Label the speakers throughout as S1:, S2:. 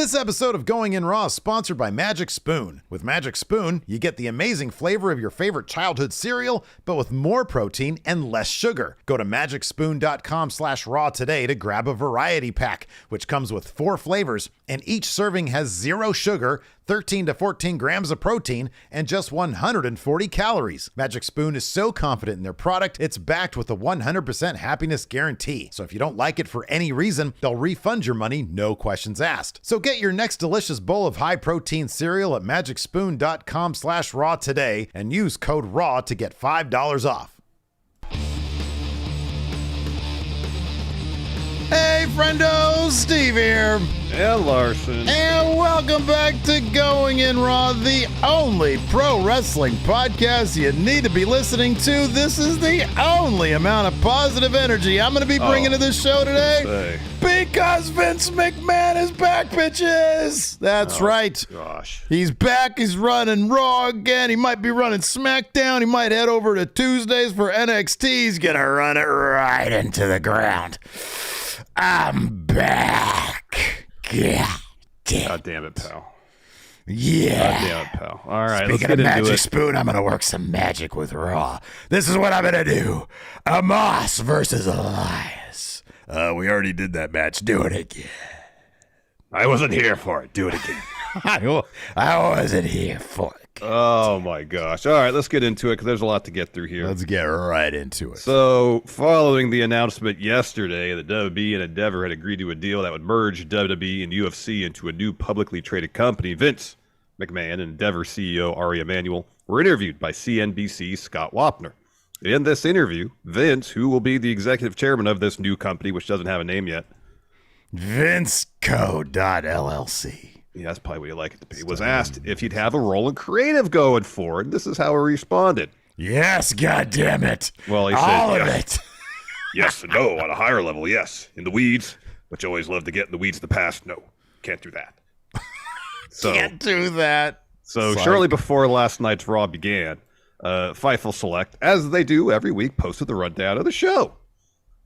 S1: This episode of Going In Raw is sponsored by Magic Spoon. With Magic Spoon, you get the amazing flavor of your favorite childhood cereal, but with more protein and less sugar. Go to magicspoon.com/raw today to grab a variety pack, which comes with 4 flavors, and each serving has 0 sugar, 13 to 14 grams of protein, and just 140 calories. Magic Spoon is so confident in their product, it's backed with a 100% happiness guarantee. So if you don't like it for any reason, they'll refund your money, no questions asked. So get your next delicious bowl of high-protein cereal at magicspoon.com/raw today and use code RAW to get $5 off. Hey, friendo, Steve here.
S2: And Larson.
S1: And welcome back to Going In Raw, the only pro wrestling podcast you need to be listening to. This is the only amount of positive energy I'm going to be bringing to this show today. Because Vince McMahon is back, bitches. That's right.
S2: Gosh.
S1: He's back. He's running Raw again. He might be running SmackDown. He might head over to Tuesdays for NXT. He's going to run it right into the ground. I'm back.
S2: God damn it, pal.
S1: Yeah.
S2: God damn it, pal. All right,
S1: Speaking
S2: let's get
S1: of
S2: into
S1: Magic
S2: it.
S1: Spoon, I'm going to work some magic with Raw. This is what I'm going to do. Amos versus Elias. We already did that match. Do it again.
S2: I wasn't here for it. Do it again.
S1: I wasn't here for it.
S2: Oh, my gosh. All right, let's get into it because there's a lot to get through here.
S1: Let's get right into it.
S2: So, following the announcement yesterday that WWE and Endeavor had agreed to a deal that would merge WWE and UFC into a new publicly traded company, Vince McMahon and Endeavor CEO Ari Emanuel were interviewed by CNBC's Scott Wapner. In this interview, Vince, who will be the executive chairman of this new company, which doesn't have a name yet,
S1: VinceCo.LLC.
S2: Yeah, that's probably what you like it to be, was asked if he'd have a role in creative going forward. This is how he responded.
S1: Yes, goddammit.
S2: Well, he
S1: all
S2: said
S1: of
S2: yes.
S1: it.
S2: Yes and no on a higher level, yes. In the weeds, which I always love to get in the weeds of the past, no. Can't do that.
S1: Can't do that.
S2: So shortly before last night's Raw began, Fightful Select, as they do every week, posted the rundown of the show.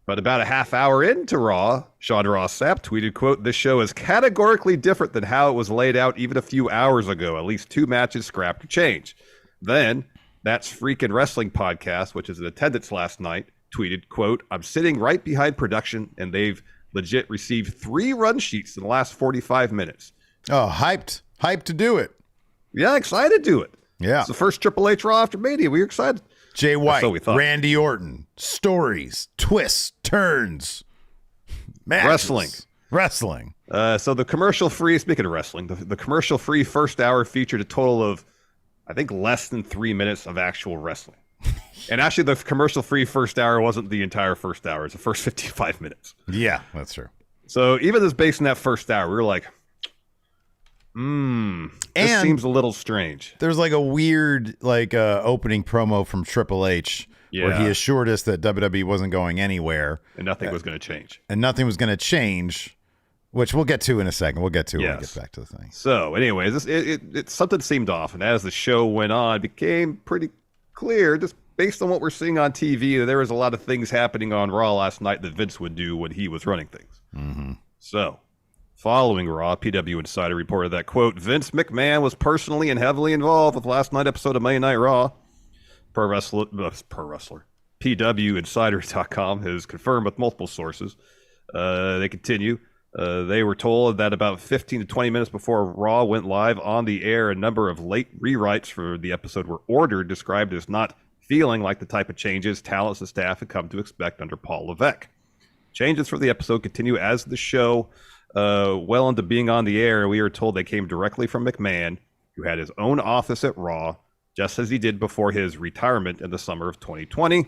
S2: But about a half hour into Raw, Sean Ross Sapp tweeted, quote, "This show is categorically different than how it was laid out even a few hours ago. At least 2 matches scrapped or changed." Then, That's Freakin' Wrestling Podcast, which is in attendance last night, tweeted, quote, "I'm sitting right behind production, and they've legit received 3 run sheets in the last 45 minutes.
S1: Oh, hyped to do it.
S2: Yeah, excited to do it.
S1: Yeah.
S2: It's the first Triple H Raw after Mania. We were excited.
S1: Jay White,
S2: So we thought.
S1: Randy Orton, stories, twists, turns, matches. Wrestling.
S2: So the commercial-free, speaking of wrestling, the commercial-free first hour featured a total of, I think, less than 3 minutes of actual wrestling. And actually, the commercial-free first hour wasn't the entire first hour. It's the first 55 minutes.
S1: Yeah, that's true.
S2: So even just based on that first hour, we were like, this seems a little strange.
S1: There's like a weird opening promo from Triple H where he assured us that WWE wasn't going anywhere.
S2: And nothing was going to change.
S1: And nothing was going to change, which we'll get to in a second. We'll get to when we get back to the thing.
S2: So anyways, something seemed off. And as the show went on, it became pretty clear, just based on what we're seeing on TV, that there was a lot of things happening on Raw last night that Vince would do when he was running things.
S1: Mm-hmm.
S2: So, following Raw, PW Insider reported that, quote, "Vince McMahon was personally and heavily involved with last night's episode of Monday Night Raw." Pro wrestler, PWInsider.com has confirmed with multiple sources. They continue. They were told that about 15 to 20 minutes before Raw went live on the air, a number of late rewrites for the episode were ordered, described as not feeling like the type of changes talents and staff had come to expect under Paul Levesque. Changes for the episode continue as the show well into being on the air. We are told they came directly from McMahon, who had his own office at Raw, just as he did before his retirement in the summer of 2020.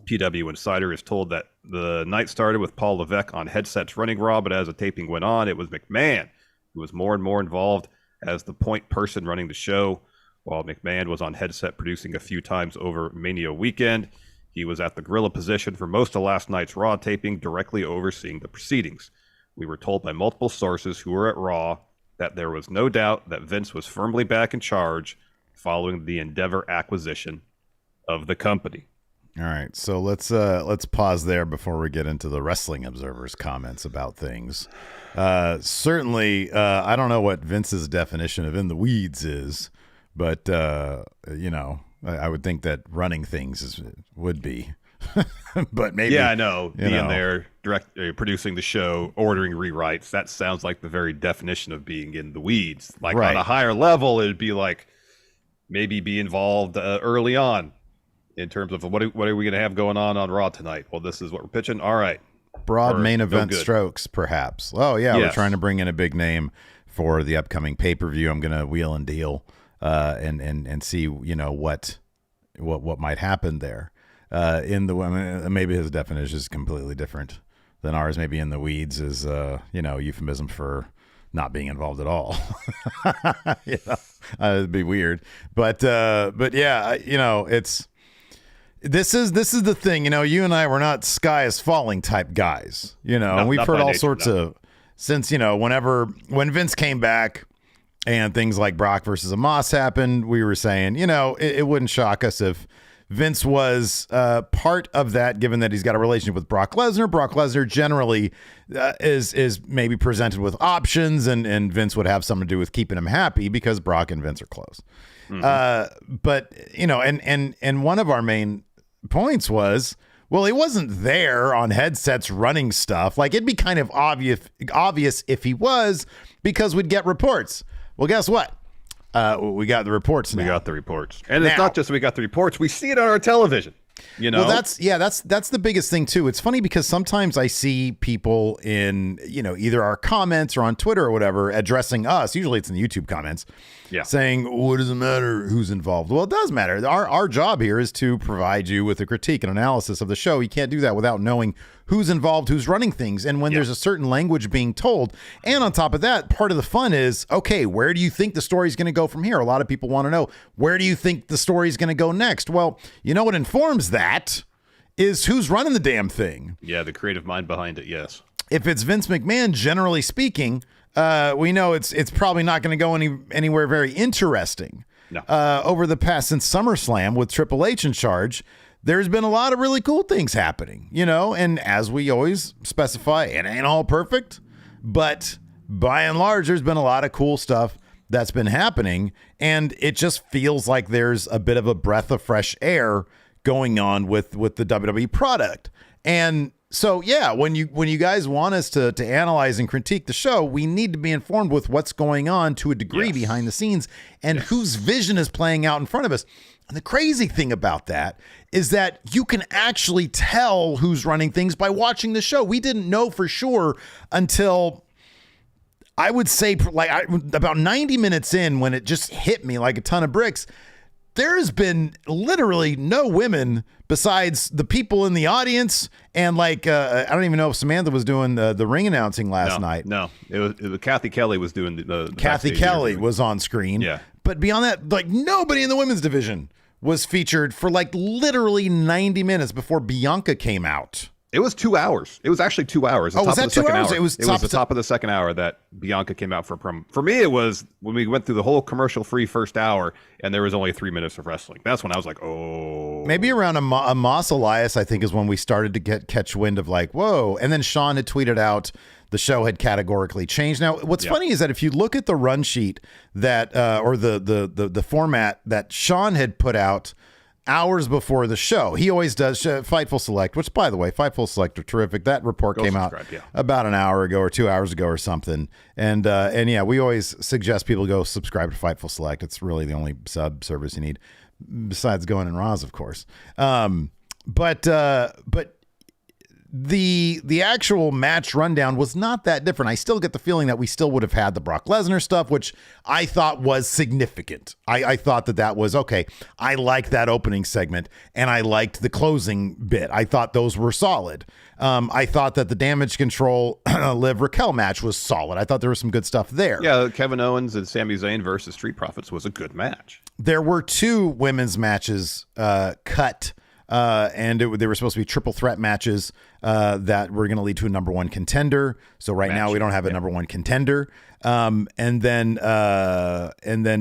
S2: PW Insider is told that the night started with Paul Levesque on headsets running Raw, but as the taping went on, it was McMahon who was more and more involved as the point person running the show. While McMahon was on headset producing a few times over Mania weekend, he was at the gorilla position for most of last night's Raw taping, directly overseeing the proceedings. We were told by multiple sources who were at Raw that there was no doubt that Vince was firmly back in charge following the Endeavor acquisition of the company.
S1: All right, so let's pause there before we get into the Wrestling Observer's comments about things. Certainly, I don't know what Vince's definition of in the weeds is, but I would think that running things would be. But maybe,
S2: yeah, I know, being there, producing the show, ordering rewrites. That sounds like the very definition of being in the weeds. Like on a higher level, it'd be like maybe be involved early on. In terms of what are we going to have going on Raw tonight? Well, this is what we're pitching. All right.
S1: Broad main event strokes, perhaps. Oh, yeah, yes. We're trying to bring in a big name for the upcoming pay-per-view. I'm going to wheel and deal and see, what might happen there. Maybe his definition is completely different than ours. Maybe in the weeds is, euphemism for not being involved at all. It'd be weird. But yeah, it's... This is the thing, you and I were not sky is falling type guys, and we've heard all sorts of, since, when Vince came back and things like Brock versus Amos happened, we were saying, it wouldn't shock us if Vince was part of that, given that he's got a relationship with Brock Lesnar. Brock Lesnar generally is maybe presented with options, and Vince would have something to do with keeping him happy because Brock and Vince are close. Mm-hmm. But, and one of our main points was, well, he wasn't there on headsets running stuff. Like, it'd be kind of obvious if he was, because we'd get reports. Well, guess what? We got the reports now.
S2: We got the reports. And it's not just we got the reports. We see it on our television.
S1: Well, that's the biggest thing too. It's funny because sometimes I see people in, either our comments or on Twitter or whatever addressing us. Usually it's in the YouTube comments, saying, what does it matter who's involved? Well, it does matter. Our job here is to provide you with a critique and analysis of the show. You can't do that without knowing who's involved, who's running things, and when there's a certain language being told. And on top of that, part of the fun is, okay, where do you think the story's going to go from here? A lot of people want to know, where do you think the story's going to go next? Well, what informs that is who's running the damn thing.
S2: Yeah, the creative mind behind it, yes.
S1: If it's Vince McMahon, generally speaking, we know it's probably not going to go anywhere very interesting.
S2: No.
S1: Over the past, since SummerSlam with Triple H in charge, there's been a lot of really cool things happening, and as we always specify, it ain't all perfect, but by and large, there's been a lot of cool stuff that's been happening, and it just feels like there's a bit of a breath of fresh air going on with the WWE product. And so, yeah, when you guys want us to analyze and critique the show, we need to be informed with what's going on to a degree behind the scenes and whose vision is playing out in front of us. And the crazy thing about that is that you can actually tell who's running things by watching the show. We didn't know for sure until, I would say, about 90 minutes in, when it just hit me like a ton of bricks. There has been literally no women besides the people in the audience. And I don't even know if Samantha was doing the ring announcing last night.
S2: No, it was Kathy Kelly was doing the
S1: Kathy Kelly was on screen.
S2: Yeah.
S1: But beyond that, nobody in the women's division was featured for literally 90 minutes before Bianca came out.
S2: It was 2 hours. It was actually 2 hours.
S1: Was that 2 hours?
S2: It was the top of the second hour that Bianca came out for a promo. For me, it was when we went through the whole commercial-free first hour, and there was only 3 minutes of wrestling. That's when I was like, oh.
S1: Maybe around a Moss Elias, I think, is when we started to catch wind of whoa. And then Sean had tweeted out the show had categorically changed. Now, what's funny is that if you look at the run sheet that, or the format that Sean had put out hours before the show, he always does Fightful Select, which, by the way, Fightful Select are terrific. That report came out about an hour ago or 2 hours ago or something. And yeah, we always suggest people go subscribe to Fightful Select. It's really the only sub service you need, besides going in Raws, of course. But the actual match rundown was not that different. I still get the feeling that we still would have had the Brock Lesnar stuff, which I thought was significant. I thought that was okay. I liked that opening segment, and I liked the closing bit. I thought those were solid. I thought that the Damage Control Liv Raquel match was solid. I thought there was some good stuff there.
S2: Yeah, Kevin Owens and Sami Zayn versus Street Profits was a good match.
S1: There were 2 women's matches cut and they were supposed to be triple threat matches that were going to lead to a number one contender. So now we don't have a number one contender. And then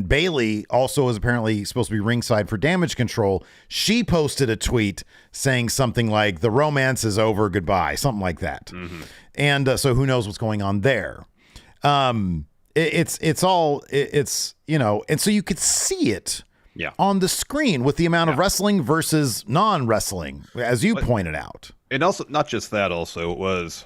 S1: Bailey also was apparently supposed to be ringside for Damage Control. She posted a tweet saying something like, "The romance is over, goodbye," something like that. Mm-hmm. And so who knows what's going on there? It's all and so you could see it on the screen with the amount of wrestling versus non-wrestling, as you pointed out.
S2: And also, not just that, also, it was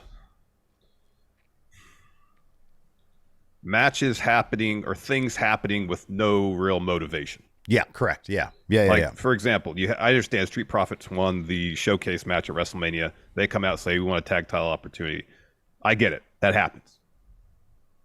S2: matches happening or things happening with no real motivation.
S1: Yeah, correct. Yeah.
S2: For example, I understand Street Profits won the showcase match at WrestleMania. They come out and say, we want a tag title opportunity. I get it. That happens.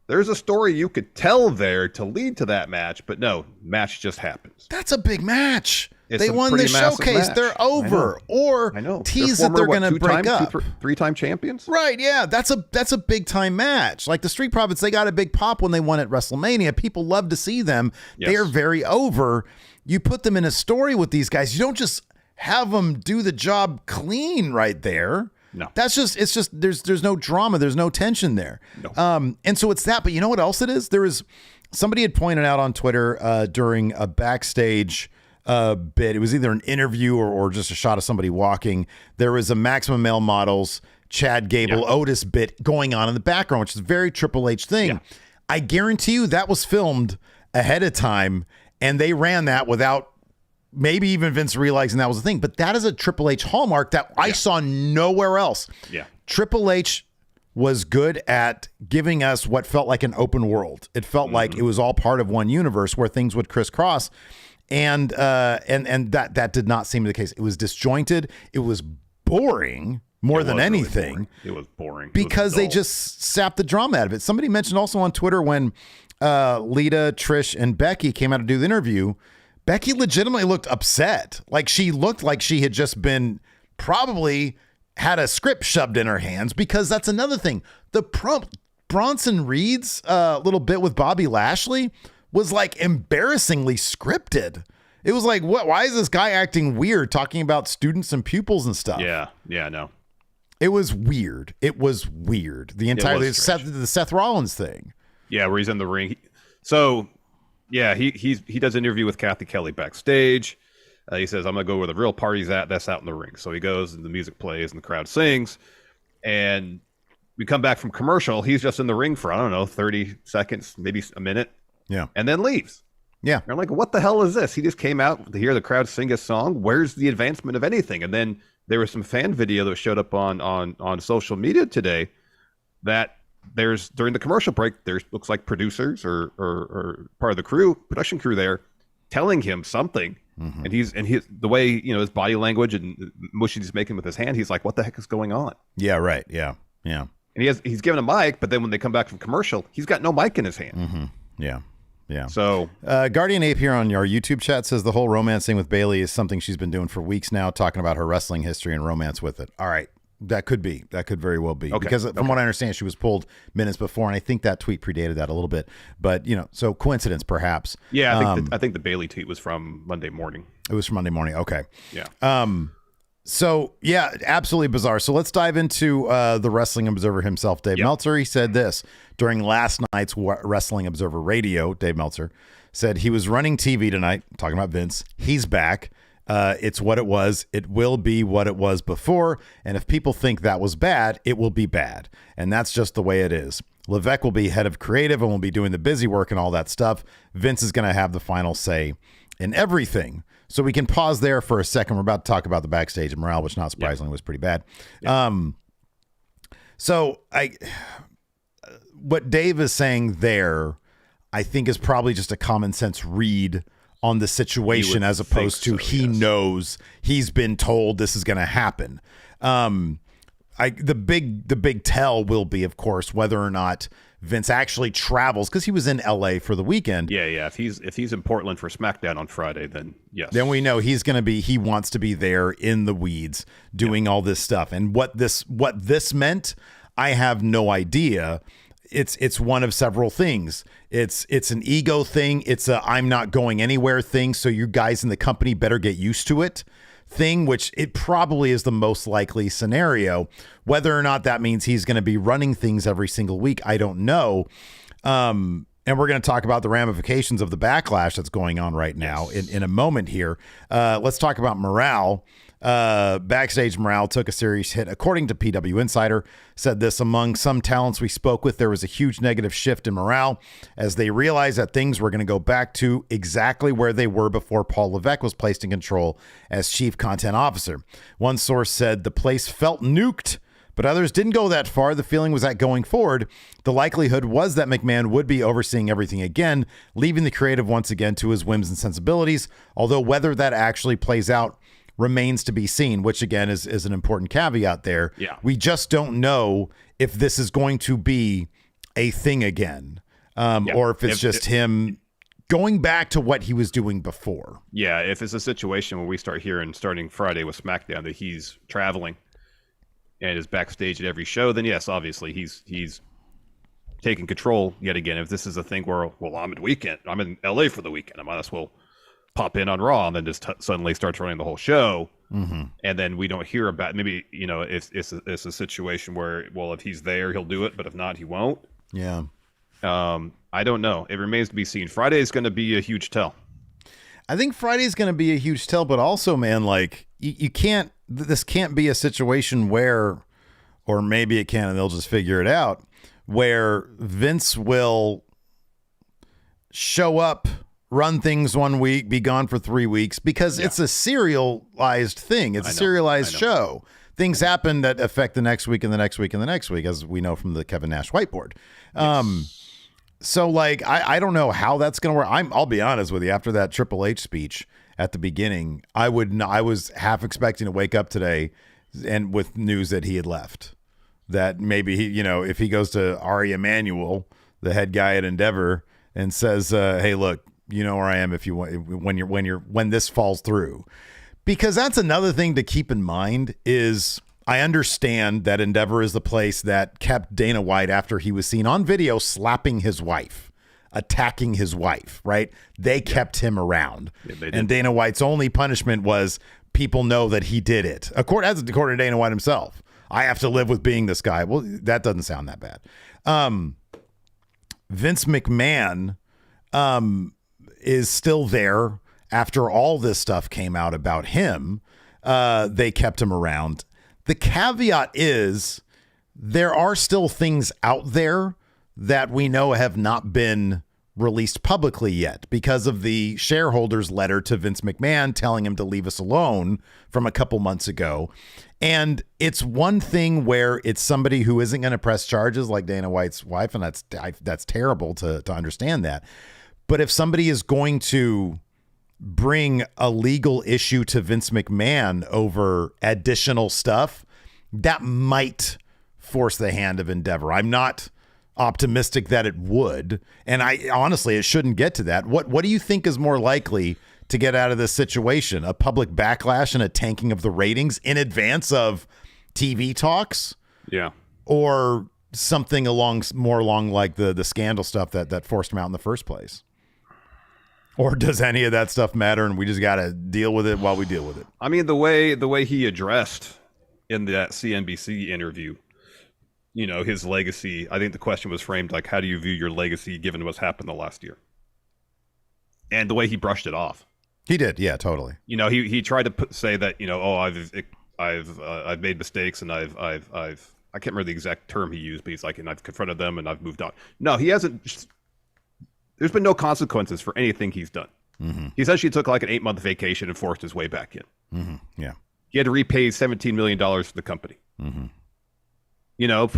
S2: There's a story you could tell there to lead to that match, but no, match just happens.
S1: That's a big match. They won the showcase.
S2: Match.
S1: They're over. Or tease that they're going to break up.
S2: Three-time champions?
S1: Right, yeah. That's a big-time match. Like the Street Profits, they got a big pop when they won at WrestleMania. People love to see them. Yes. They are very over. You put them in a story with these guys. You don't just have them do the job clean right there.
S2: No.
S1: It's just there's no drama, there's no tension there.
S2: No.
S1: And so it's that, but you know what else it is? Somebody had pointed out on Twitter during a backstage bit. It was either an interview or just a shot of somebody walking. There was a Maximum Male Models Chad Gable Otis bit going on in the background, which is a very Triple H thing. Yeah. I guarantee you that was filmed ahead of time, and they ran that without maybe even Vince realizing that was a thing. But that is a Triple H hallmark that I saw nowhere else.
S2: Yeah.
S1: Triple H was good at giving us what felt like an open world. It felt like it was all part of one universe where things would crisscross. And that did not seem to be the case. It was disjointed. It was boring more than anything.
S2: Really it was boring.
S1: Because they just sapped the drama out of it. Somebody mentioned also on Twitter when Lita, Trish, and Becky came out to do the interview, Becky legitimately looked upset. Like she looked like she had just been probably had a script shoved in her hands, because that's another thing. The Bronson Reed's little bit with Bobby Lashley was like embarrassingly scripted. It was like, what? Why is this guy acting weird talking about students and pupils and stuff?
S2: Yeah, no.
S1: It was weird. The entire the Seth Rollins thing.
S2: Yeah, where he's in the ring. So, yeah, he does an interview with Kathy Kelly backstage. He says, I'm going to go where the real party's at. That's out in the ring. So he goes and the music plays and the crowd sings. And we come back from commercial. He's just in the ring for, 30 seconds, maybe a minute.
S1: Yeah.
S2: And then leaves.
S1: Yeah.
S2: And I'm like, what the hell is this? He just came out to hear the crowd sing a song. Where's the advancement of anything? And then there was some fan video that showed up on social media today that there's, during the commercial break, there's looks like producers or part of the production crew there telling him something. Mm-hmm. And the way, his body language and motions he's making with his hand, he's like, what the heck is going on?
S1: Yeah, right. Yeah. Yeah.
S2: And he's given a mic, but then when they come back from commercial, he's got no mic in his hand.
S1: Mm-hmm. Yeah. Yeah.
S2: So
S1: Guardian Ape here on our YouTube chat says the whole romancing with Bailey is something she's been doing for weeks now, talking about her wrestling history and romance with it. All right. That could very well be. Okay. Because from what I understand, she was pulled minutes before, and I think that tweet predated that a little bit. But, so coincidence perhaps.
S2: Yeah, I think the Bailey tweet was from Monday morning.
S1: It was from Monday morning. Okay.
S2: Yeah.
S1: So, yeah, absolutely bizarre. So let's dive into the Wrestling Observer himself, Dave Meltzer. He said this during last night's Wrestling Observer Radio. Dave Meltzer said he was running TV tonight, talking about Vince. He's back. It's what it was. It will be what it was before. And if people think that was bad, it will be bad. And that's just the way it is. Levesque will be head of creative and will be doing the busy work and all that stuff. Vince is going to have the final say in everything. So we can pause there for a second. We're about to talk about the backstage and morale, which not surprisingly was pretty bad. Yeah. So what Dave is saying there, I think is probably just a common sense read on the situation, as opposed to he knows, he's been told this is going to happen. The big tell will be, of course, whether or not Vince actually travels, because he was in LA for the weekend.
S2: Yeah. If he's in Portland for SmackDown on Friday, then yes.
S1: Then we know he wants to be there in the weeds doing all this stuff. And what this meant, I have no idea. It's one of several things. It's an ego thing. It's a I'm not going anywhere thing. So you guys in the company better get used to it thing, which it probably is the most likely scenario. Whether or not that means he's going to be running things every single week, I don't know. And we're going to talk about the ramifications of the backlash that's going on right now in a moment here. Let's talk about morale. Backstage morale took a serious hit. According to PW Insider, said this: among some talents we spoke with, there was a huge negative shift in morale as they realized that things were going to go back to exactly where they were before Paul Levesque was placed in control as chief content officer. One source said the place felt nuked, but others didn't go that far. The feeling was that going forward, the likelihood was that McMahon would be overseeing everything again, leaving the creative once again to his whims and sensibilities, although whether that actually plays out remains to be seen, which again is an important caveat there.
S2: Yeah.
S1: We just don't know if this is going to be a thing again, or if it's just him going back to what he was doing before.
S2: Yeah, if it's a situation where we start hearing starting Friday with SmackDown that he's traveling and is backstage at every show, then yes, obviously he's taking control yet again. If this is a thing where, well, I'm in LA for the weekend, I might as well pop in on Raw and then just suddenly starts running the whole show. Mm-hmm. And then we don't hear about, maybe, if it's a situation where, well, if he's there, he'll do it, but if not, he won't.
S1: Yeah.
S2: I don't know. It remains to be seen. Friday is going to be a huge tell.
S1: I think Friday's going to be a huge tell, but also, man, like you can't, this can't be a situation where, or maybe it can, and they'll just figure it out, where Vince will show up, run things 1 week, be gone for 3 weeks, because it's a serialized thing. It's a serialized show. Things happen that affect the next week and the next week and the next week, as we know from the Kevin Nash whiteboard. So like, I don't know how that's going to work. I'll be honest with you. After that Triple H speech at the beginning, I was half expecting to wake up today and with news that he had left, that maybe he, if he goes to Ari Emanuel, the head guy at Endeavor, and says, hey, look, you know where I am if you want, when this falls through. Because that's another thing to keep in mind is I understand that Endeavor is the place that kept Dana White after he was seen on video slapping his wife, attacking his wife, right? They kept him around. Yeah, and Dana White's only punishment was people know that he did it. According to Dana White himself, I have to live with being this guy. Well, that doesn't sound that bad. Vince McMahon is still there after all this stuff came out about him. They kept him around. The caveat is there are still things out there that we know have not been released publicly yet because of the shareholders' letter to Vince McMahon telling him to leave us alone from a couple months ago. And it's one thing where it's somebody who isn't going to press charges like Dana White's wife, and that's terrible to understand that. But if somebody is going to bring a legal issue to Vince McMahon over additional stuff, that might force the hand of Endeavor. I'm not optimistic that it would, and honestly, it shouldn't get to that. What do you think is more likely to get out of this situation? A public backlash and a tanking of the ratings in advance of TV talks?
S2: Yeah.
S1: Or something more along like the scandal stuff that forced him out in the first place? Or does any of that stuff matter and we just got to deal with it while we deal with it?
S2: I mean, the way he addressed in that CNBC interview, his legacy, I think the question was framed like, how do you view your legacy given what's happened the last year? And the way he brushed it off.
S1: He did. Yeah, totally.
S2: He tried to say that, I've made mistakes and I've I can't remember the exact term he used, but he's like, and I've confronted them and I've moved on. No, he hasn't. There's been no consequences for anything he's done. Mm-hmm. He essentially took like an 8-month vacation and forced his way back in.
S1: Mm-hmm. Yeah.
S2: He had to repay $17 million for the company. Mm-hmm.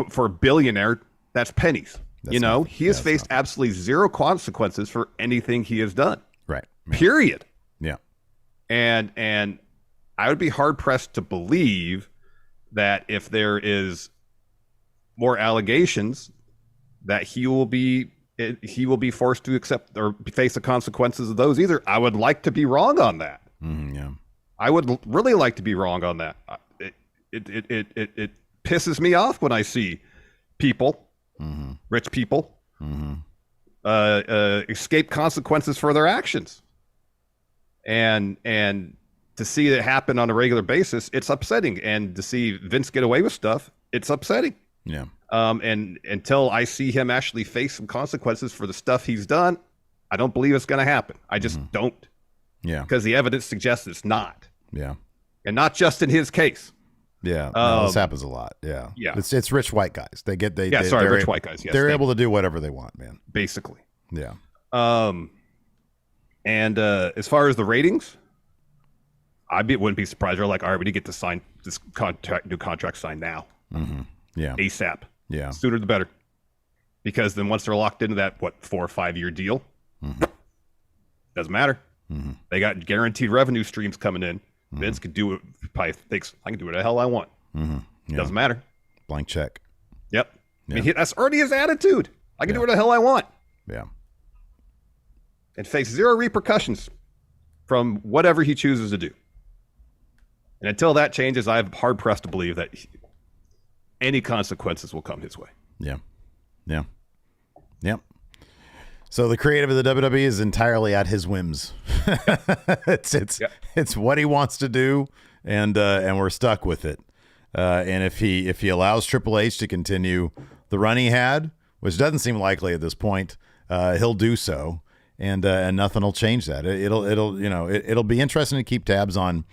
S2: For a billionaire, that's pennies. He has faced absolutely zero consequences for anything he has done.
S1: Right.
S2: Period.
S1: Yeah.
S2: And I would be hard pressed to believe that if there is more allegations that he will be forced to accept or face the consequences of those either. I would like to be wrong on that.
S1: Yeah.
S2: I would really like to be wrong on that. It pisses me off when I see people, rich people, escape consequences for their actions. And to see it happen on a regular basis, it's upsetting. And to see Vince get away with stuff, it's upsetting.
S1: Yeah.
S2: And until I see him actually face some consequences for the stuff he's done, I don't believe it's going to happen. I just don't.
S1: Yeah.
S2: Because the evidence suggests it's not.
S1: Yeah.
S2: And not just in his case.
S1: Yeah. No, this happens a lot. Yeah.
S2: Yeah.
S1: It's rich white guys. They get
S2: rich white guys. Yes,
S1: they're able to do whatever they want, man.
S2: Basically.
S1: Yeah.
S2: And as far as the ratings, wouldn't be surprised. They're like, all right, we need to get to sign this new contract signed now.
S1: Mm-hmm. Yeah.
S2: ASAP.
S1: Yeah.
S2: Sooner the better. Because then once they're locked into that, 4 or 5 year deal, doesn't matter.
S1: Mm-hmm.
S2: They got guaranteed revenue streams coming in. Vince could do it. Probably thinks, I can do what the hell I want.
S1: Yeah.
S2: Doesn't matter.
S1: Blank check.
S2: Yep. I mean, that's already his attitude. I can do what the hell I want.
S1: Yeah.
S2: And face zero repercussions from whatever he chooses to do. And until that changes, I'm hard pressed to believe that any consequences will come his way.
S1: Yeah. Yeah. Yep. So the creative of the WWE is entirely at his whims. It's what he wants to do, and we're stuck with it. And if he allows Triple H to continue the run he had, which doesn't seem likely at this point, he'll do so, and nothing will change that. It'll be interesting to keep tabs on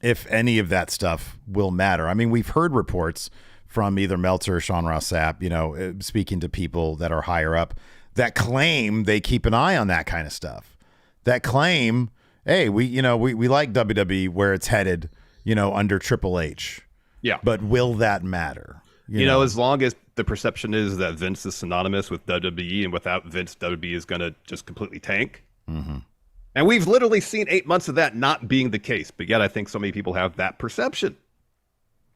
S1: if any of that stuff will matter. I mean, we've heard reports from either Meltzer or Sean Ross Sapp, speaking to people that are higher up, that claim they keep an eye on that kind of stuff. That claim, hey, we like WWE where it's headed, under Triple H.
S2: Yeah.
S1: But will that matter?
S2: As long as the perception is that Vince is synonymous with WWE, and without Vince, WWE is going to just completely tank.
S1: Mm-hmm.
S2: And we've literally seen 8 months of that not being the case. But yet I think so many people have that perception.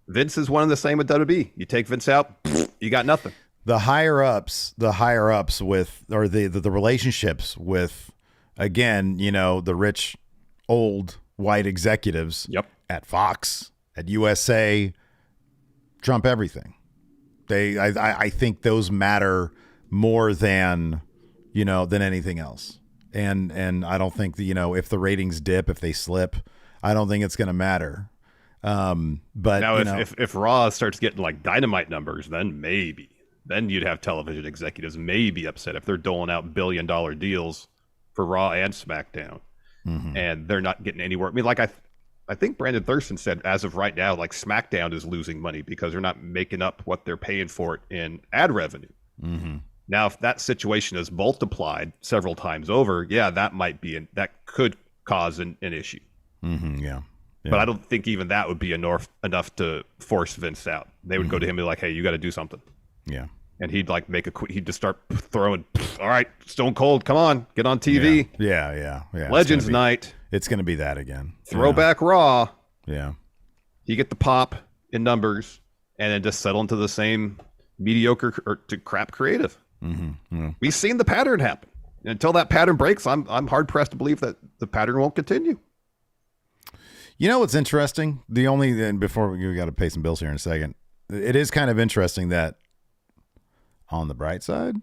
S2: Vince is one and the same with WWE. You take Vince out, you got nothing.
S1: The higher ups with, or the relationships with, again, the rich, old white executives at Fox, at USA, trump everything. I think those matter more than anything else. And I don't think if the ratings dip, if they slip, I don't think it's going to matter. But
S2: now if Raw starts getting like Dynamite numbers, then you'd have television executives maybe upset if they're doling out $1 billion deals for Raw and SmackDown, and they're not getting anywhere. I mean, like I think Brandon Thurston said, as of right now, like SmackDown is losing money because they're not making up what they're paying for it in ad revenue.
S1: Mm-hmm.
S2: Now, if that situation is multiplied several times over, that could cause an issue.
S1: Mm-hmm, yeah.
S2: But I don't think even that would be enough to force Vince out. They would go to him and be like, hey, you got to do something.
S1: Yeah.
S2: And he'd like he'd just start throwing, all right, Stone Cold, come on, get on TV.
S1: Yeah.
S2: Legends Night.
S1: It's going to be that again.
S2: Throwback Raw.
S1: Yeah.
S2: You get the pop in numbers and then just settle into the same mediocre or to crap creative.
S1: Mm-hmm. Yeah.
S2: We've seen the pattern happen. And until that pattern breaks, I'm hard pressed to believe that the pattern won't continue.
S1: You know what's interesting? Before we got to pay some bills here in a second, it is kind of interesting that on the bright side,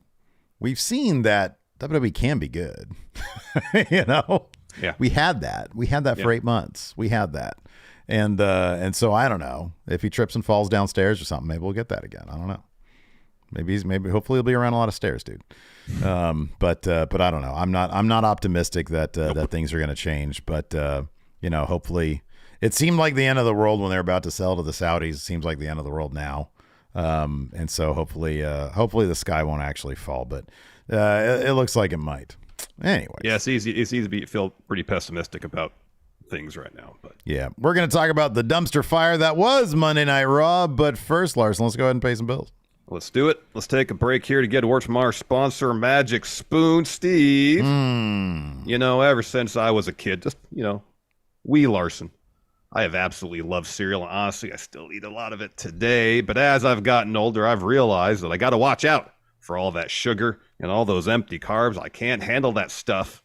S1: we've seen that WWE can be good.
S2: Yeah.
S1: We had that for 8 months. We had that. And so I don't know if he trips and falls downstairs or something, maybe we'll get that again. I don't know. Hopefully he'll be around a lot of stairs, dude. But I don't know. I'm not optimistic that things are going to change, but hopefully it seemed like the end of the world when they're about to sell to the Saudis. It seems like the end of the world now. And so hopefully the sky won't actually fall, but it looks like it might. Anyway.
S2: Yeah, it's easy to feel pretty pessimistic about things right now. But
S1: yeah, we're going to talk about the dumpster fire that was Monday Night Raw. But first, Larson, let's go ahead and pay some bills.
S2: Let's do it. Let's take a break here to get a word from our sponsor, Magic Spoon. Steve. Ever since I was a kid, wee Larson, I have absolutely loved cereal. And honestly, I still eat a lot of it today. But as I've gotten older, I've realized that I got to watch out for all that sugar and all those empty carbs. I can't handle that stuff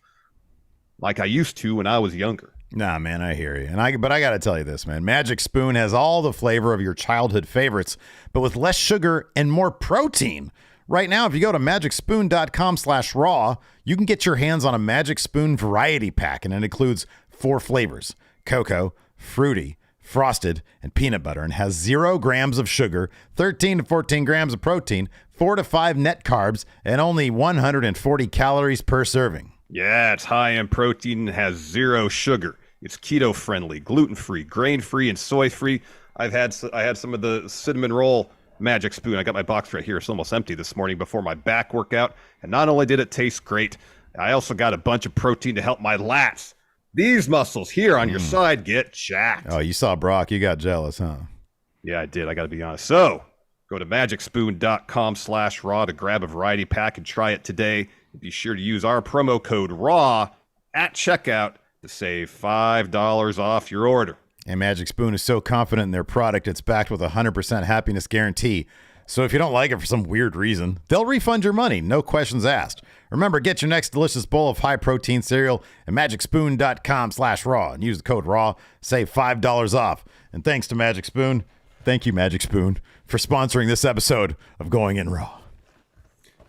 S2: like I used to when I was younger.
S1: Nah, man, I hear you. But I got to tell you this, man. Magic Spoon has all the flavor of your childhood favorites, but with less sugar and more protein. Right now, if you go to magicspoon.com/raw, you can get your hands on a Magic Spoon variety pack, and it includes 4 flavors: cocoa, fruity, frosted, and peanut butter, and has 0 grams of sugar, 13 to 14 grams of protein, 4 to 5 net carbs, and only 140 calories per serving.
S2: Yeah, it's high in protein and has 0 sugar. It's keto-friendly, gluten-free, grain-free, and soy-free. I had some of the cinnamon roll Magic Spoon. I got my box right here. It's almost empty this morning before my back workout. And not only did it taste great, I also got a bunch of protein to help my lats. These muscles here on your side get jacked.
S1: Oh, you saw Brock. You got jealous, huh?
S2: Yeah, I did. I got to be honest. So go to magicspoon.com/raw to grab a variety pack and try it today. Be sure to use our promo code RAW at checkout to save $5 off your order.
S1: And Magic Spoon is so confident in their product, it's backed with a 100% happiness guarantee. So if you don't like it for some weird reason, they'll refund your money, no questions asked. Remember, get your next delicious bowl of high-protein cereal at magicspoon.com/raw and use the code RAW, save $5 off. And thanks to Magic Spoon, thank you, Magic Spoon, for sponsoring this episode of Going In Raw.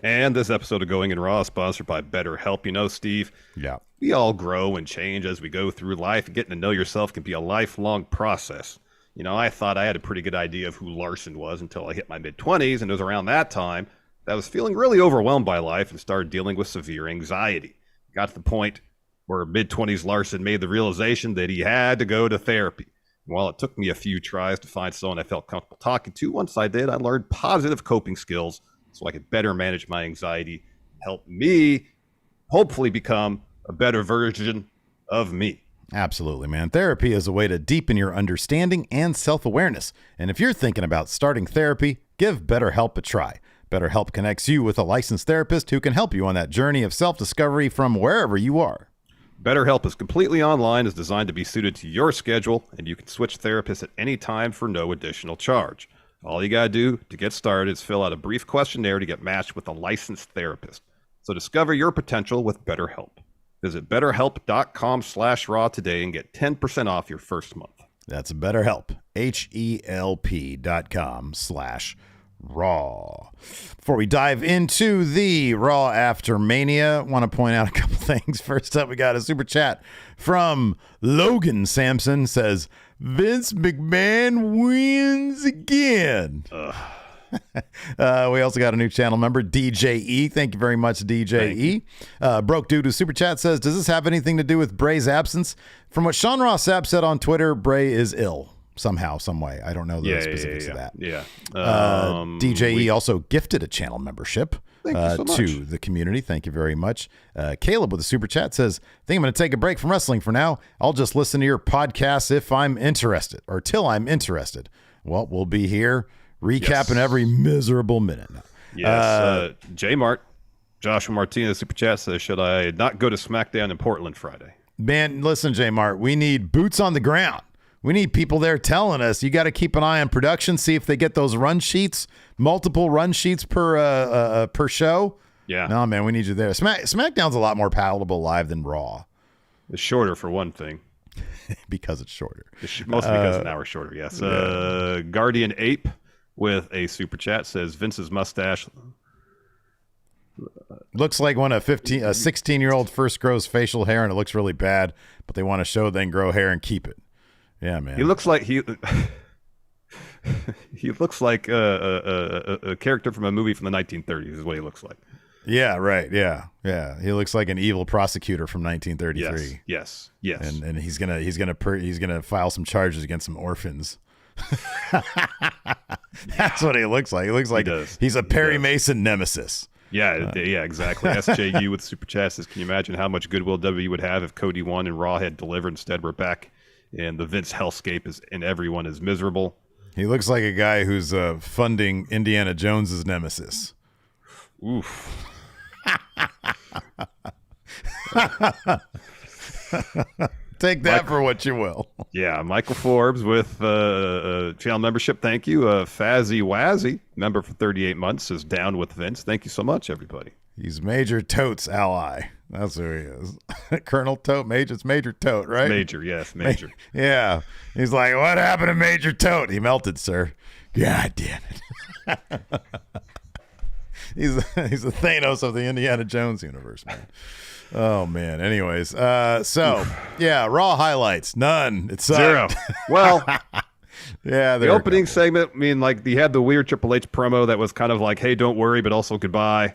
S2: And this episode of Going In Raw is sponsored by BetterHelp. You know, Steve,
S1: Yeah.
S2: we all grow and change as we go through life. Getting to know yourself can be a lifelong process. You know, I thought I had a pretty good idea of who Larson was until I hit my mid-20s, and it was around that time that I was feeling really overwhelmed by life and started dealing with severe anxiety. Got to the point where mid-20s Larson made the realization that he had to go to therapy. And while it took me a few tries to find someone I felt comfortable talking to, once I did, I learned positive coping skills so I could better manage my anxiety, help me hopefully become a better version of me.
S1: Absolutely, man. Therapy is a way to deepen your understanding and self-awareness. And if you're thinking about starting therapy, give BetterHelp a try. BetterHelp connects you with a licensed therapist who can help you on that journey of self-discovery from wherever you are.
S2: BetterHelp is completely online, is designed to be suited to your schedule, and you can switch therapists at any time for no additional charge. All you got to do to get started is fill out a brief questionnaire to get matched with a licensed therapist. So discover your potential with BetterHelp. Visit betterhelp.com/raw today and get 10% off your first month.
S1: That's BetterHelp, HELP.com/raw. Before we dive into the Raw After Mania, I want to point out a couple things. First up, we got a super chat from Logan Sampson. Says, Vince McMahon wins again. We also got a new channel member, DJE. Thank you very much, DJE. Broke Dude with Super Chat says, does this have anything to do with Bray's absence? From what Sean Ross Sapp said on Twitter, Bray is ill somehow, some way. I don't know the specifics of that.
S2: Yeah.
S1: DJE also gifted a channel membership to the community. Thank you very much. Caleb with a Super Chat says, I think I'm going to take a break from wrestling for now. I'll just listen to your podcast if I'm interested, or till I'm interested. Well, we'll be here recapping every miserable minute.
S2: Yes. J Mart, Joshua Martinez Super Chat says, should I not go to SmackDown in Portland Friday?
S1: Man, listen, J Mart, we need boots on the ground. We need people there telling us. You got to keep an eye on production, see if they get those run sheets, multiple run sheets per show.
S2: Yeah.
S1: No, man, we need you there. SmackDown's a lot more palatable live than Raw.
S2: It's shorter for one thing.
S1: Because it's shorter.
S2: Mostly because an hour shorter, yes. Guardian Ape with a Super Chat says, Vince's mustache
S1: looks like when a 16-year-old first grows facial hair and it looks really bad, but they want to show then grow hair and keep it. Yeah, man.
S2: He looks like he looks like a character from a movie from the 1930s is what he looks like.
S1: Yeah, right. Yeah. He looks like an evil prosecutor from 1933.
S2: Yes.
S1: And he's gonna file some charges against some orphans. That's what he looks like. He looks like he's a Perry Mason nemesis.
S2: Yeah, exactly. SJU with Super Chat says, can you imagine how much goodwill WWE would have if Cody won and Raw had delivered? Instead, we're back and the Vince hellscape and everyone is miserable.
S1: He looks like a guy who's funding Indiana Jones's nemesis.
S2: Oof.
S1: Take that for what you will.
S2: Yeah, Michael Forbes with channel membership. Thank you. Fazzy Wazzy, member for 38 months, is down with Vince. Thank you so much, everybody.
S1: He's Major Tote's ally. That's who he is. Colonel Tote, It's Major Tote, right?
S2: Major, yes, Major.
S1: Yeah. He's like, what happened to Major Tote? He melted, sir. God damn it. He's the Thanos of the Indiana Jones universe, man. Oh man. Anyways, so yeah, Raw highlights none. It's
S2: 0. Well,
S1: yeah,
S2: the opening segment. I mean, like he had the weird Triple H promo that was kind of like, "Hey, don't worry," but also goodbye.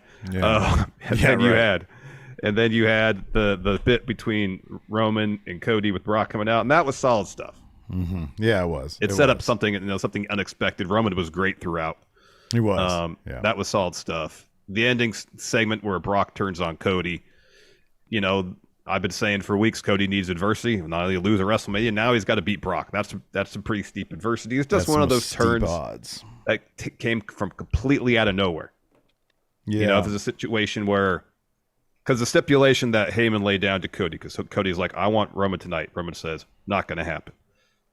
S2: And then you had the bit between Roman and Cody with Brock coming out, and that was solid stuff.
S1: Mm-hmm. Yeah, it was.
S2: It set up something, something unexpected. Roman was great throughout.
S1: He was.
S2: That was solid stuff. The ending segment where Brock turns on Cody. I've been saying for weeks Cody needs adversity. Not only lose at WrestleMania, now he's got to beat Brock. That's some pretty steep adversity. It's just one of those turns that came from completely out of nowhere. Yeah. There's a situation where, because the stipulation that Heyman laid down to Cody, because Cody's like, I want Roman tonight. Roman says, not going to happen.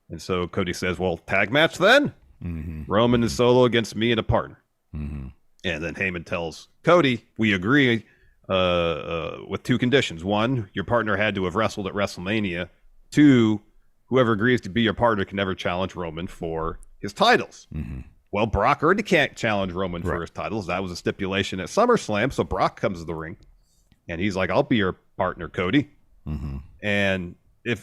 S2: And so Cody says, well, tag match then. Mm-hmm. Roman is solo against me and a partner. Mm-hmm. And then Heyman tells Cody, we agree with 2 conditions. 1, your partner had to have wrestled at WrestleMania. 2, whoever agrees to be your partner can never challenge Roman for his titles. Mm-hmm. Well, Brock already can't challenge Roman for his titles. That was a stipulation at SummerSlam. So Brock comes to the ring. And he's like, I'll be your partner, Cody. Mm-hmm. And the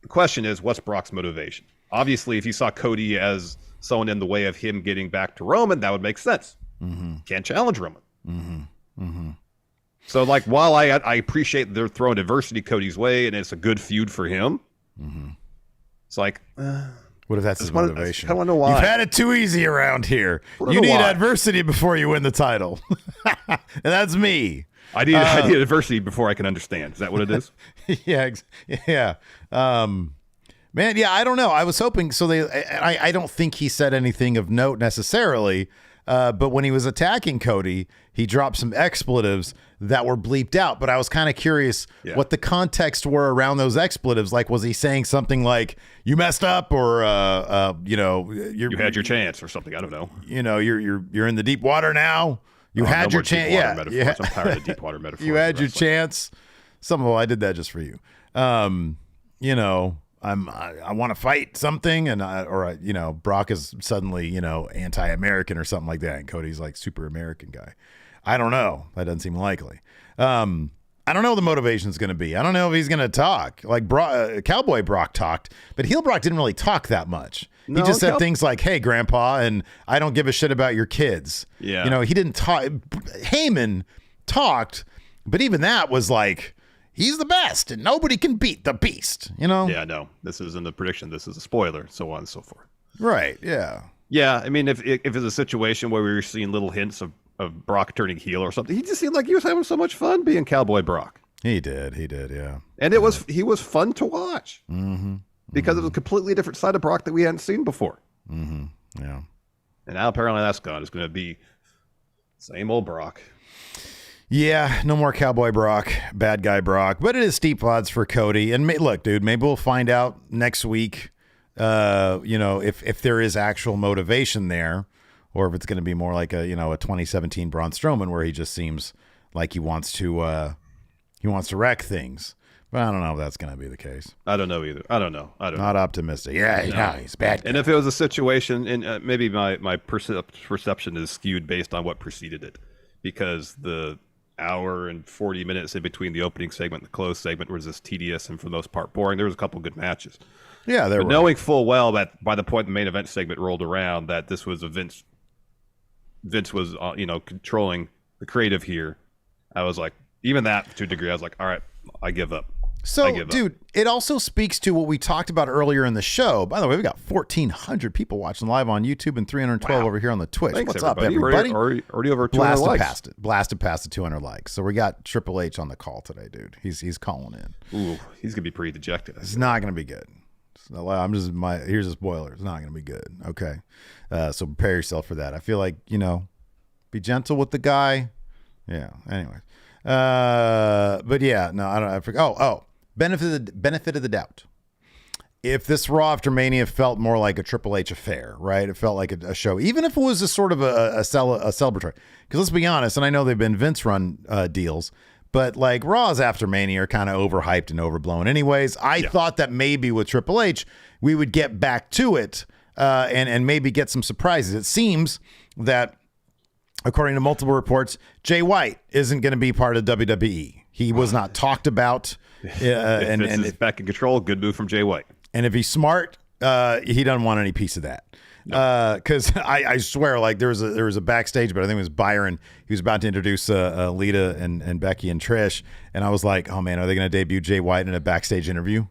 S2: question is, what's Brock's motivation? Obviously, if he saw Cody as someone in the way of him getting back to Roman, that would make sense. Mm-hmm. Can't challenge Roman. Mm-hmm. Mm-hmm. So, while I appreciate they're throwing adversity Cody's way and it's a good feud for him, it's like,
S1: what if that's his motivation?
S2: I don't know why.
S1: You've had it too easy around here. You need adversity before you win the title. And that's me.
S2: I need adversity before I can understand. Is that what it is?
S1: Yeah. Man, yeah, I don't know. I was hoping. So I don't think he said anything of note necessarily. But when he was attacking Cody, he dropped some expletives that were bleeped out. But I was kind of curious what the context were around those expletives. Like, was he saying something like "you messed up" or you
S2: had your chance or something? I don't know.
S1: You're in the deep water now. You had your chance. Yeah,
S2: I'm tired of deep water metaphors.
S1: You had your chance. I did that just for you. I want to fight something, and Brock is suddenly anti-American or something like that, and Cody's like super American guy. I don't know. That doesn't seem likely. I don't know what the motivation is going to be. I don't know if he's going to talk like Cowboy Brock talked, but heel Brock didn't really talk that much. He just said things like, "Hey, Grandpa," and "I don't give a shit about your kids." Yeah, he didn't talk. Heyman talked, but even that was like, he's the best, and nobody can beat the Beast.
S2: Yeah, no, this isn't a prediction. This is a spoiler, so on and so forth.
S1: Right. Yeah.
S2: Yeah. I mean, if it's a situation where we were seeing little hints of Brock turning heel or something, he just seemed like he was having so much fun being Cowboy Brock.
S1: He did. Yeah.
S2: And he was fun to watch because it was a completely different side of Brock that we hadn't seen before.
S1: Mm-hmm. Yeah.
S2: And now apparently that's gone. It's going to be same old Brock.
S1: Yeah, no more Cowboy Brock, bad guy Brock, but it is steep odds for Cody. And look, dude, maybe we'll find out next week, if there is actual motivation there, or if it's going to be more like a 2017 Braun Strowman where he just seems like he wants to wreck things. But I don't know if that's going to be the case.
S2: I don't know either. I don't know.
S1: Not optimistic. Yeah, he's bad guy.
S2: And if it was a situation, and maybe my perception is skewed based on what preceded it, because the hour and 40 minutes in between the opening segment and the close segment was just tedious and for the most part boring. There was a couple good matches.
S1: Yeah,
S2: but knowing full well that by the point the main event segment rolled around, that this was a Vince was controlling the creative here. I was like, even that to a degree, I was like, all right, I give up.
S1: So, dude, it also speaks to what we talked about earlier in the show. By the way, we got 1,400 people watching live on YouTube and 312 over here on the Twitch.
S2: Thanks,
S1: What's
S2: everybody.
S1: up, everybody?
S2: Already over 200 likes.
S1: Blasted past the 200 likes. So we got Triple H on the call today, dude. He's calling in.
S2: Ooh, he's gonna be pretty dejected.
S1: It's not gonna be good. Here's a spoiler. It's not gonna be good. Okay, so prepare yourself for that. I feel like be gentle with the guy. Yeah. Anyway, but yeah, no, I don't. I forgot. Benefit of the doubt. If this Raw after Mania felt more like a Triple H affair, right? It felt like a show, even if it was a sort of a celebratory. Because let's be honest, and I know they've been Vince run deals, but like Raws after Mania are kind of overhyped and overblown. Anyways, I thought that maybe with Triple H we would get back to it and maybe get some surprises. It seems that according to multiple reports, Jay White isn't going to be part of WWE. He was not talked about.
S2: And is back in control. Good move from Jay White.
S1: And if he's smart, he doesn't want any piece of that. Because I swear, like there was a backstage, but I think it was Byron. He was about to introduce Lita and Becky and Trish, and I was like, oh man, are they going to debut Jay White in a backstage interview?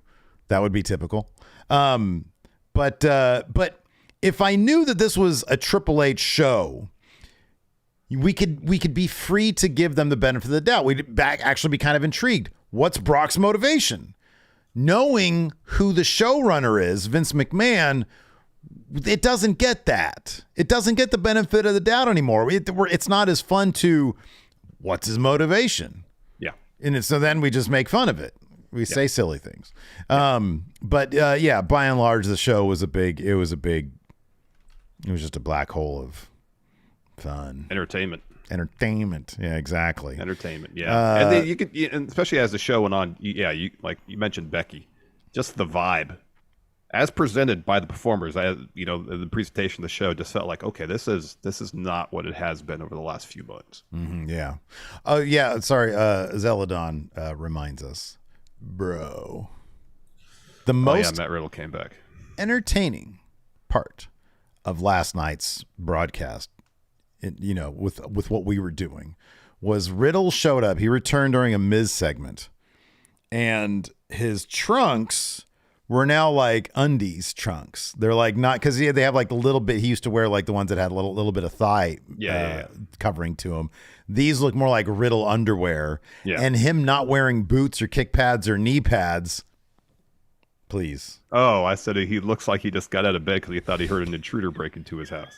S1: That would be typical. But if I knew that this was a Triple H show, we could be free to give them the benefit of the doubt. We'd actually be kind of intrigued. What's Brock's motivation? Knowing who the showrunner is, Vince McMahon, it doesn't get that. It doesn't get the benefit of the doubt anymore. It's not as fun to, what's his motivation?
S2: Yeah.
S1: And so then we just make fun of it. We say silly things. But by and large, the show was it was just a black hole of fun.
S2: Entertainment.
S1: Yeah, exactly.
S2: Entertainment. Yeah. And then you could, and especially as the show went on, you like you mentioned Becky, just the vibe as presented by the performers, the presentation of the show just felt like, okay, this is not what it has been over the last few months.
S1: Mm-hmm, yeah. Oh yeah. Sorry. Zeladon reminds us, bro, the most
S2: Matt Riddle came back.
S1: Entertaining part of last night's broadcast, with what we were doing, was Riddle showed up. He returned during a Miz segment, and his trunks were now like undies trunks. They're like not, because they have like a little bit. He used to wear like the ones that had a little bit of thigh covering to him. These look more like Riddle underwear. Yeah. And him not wearing boots or kick pads or knee pads. Please.
S2: Oh, I said he looks like he just got out of bed because he thought he heard an intruder break into his house.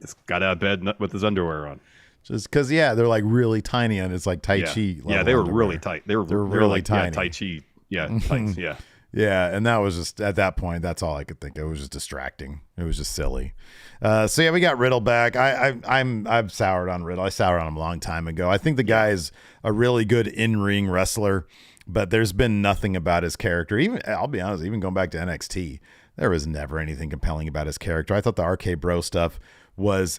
S2: Just got out of bed with his underwear on.
S1: Just because, they're like really tiny and it's like Tai Chi.
S2: Yeah, they were really tight. They were
S1: really
S2: like,
S1: tiny.
S2: Tai Chi. Yeah, tights, yeah.
S1: Yeah, and that was just, at that point, that's all I could think. It was just distracting. It was just silly. So we got Riddle back. I've soured on Riddle. I soured on him a long time ago. I think the guy is a really good in-ring wrestler, but there's been nothing about his character. Even, I'll be honest, even going back to NXT, there was never anything compelling about his character. I thought the RK Bro stuff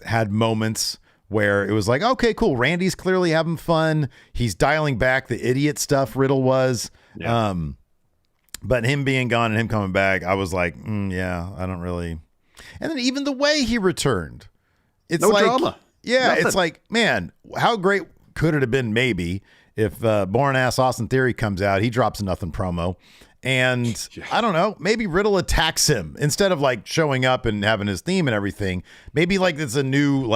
S1: had moments where it was like, okay, cool. Randy's clearly having fun. He's dialing back the idiot stuff Riddle was. Yeah. But him being gone and him coming back, I was like, I don't really. And then even the way he returned, it's
S2: no
S1: like
S2: drama.
S1: Yeah,
S2: Nothing.
S1: It's like, man, how great could it have been maybe if boring ass Austin Theory comes out, he drops a nothing promo, and I don't know, maybe Riddle attacks him instead of like showing up and having his theme and everything. Maybe like it's a new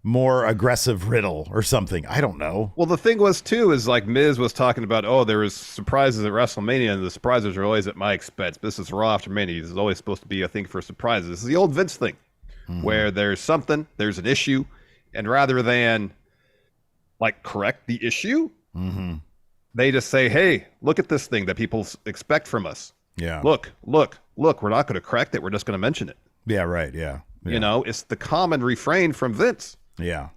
S1: more aggressive Riddle or something. I don't know.
S2: Well, the thing was too is like Miz was talking about, there was surprises at WrestleMania, and the surprises are always at my expense. This is Raw after Mania. This is always supposed to be a thing for surprises. This is the old Vince thing, where there's an issue, and rather than like correct the issue, they just say, "Hey, look at this thing that people expect from us.
S1: Yeah,
S2: look. We're not going to correct it. We're just going to mention it.
S1: Yeah, right. Yeah.
S2: It's the common refrain from Vince."
S1: Yeah.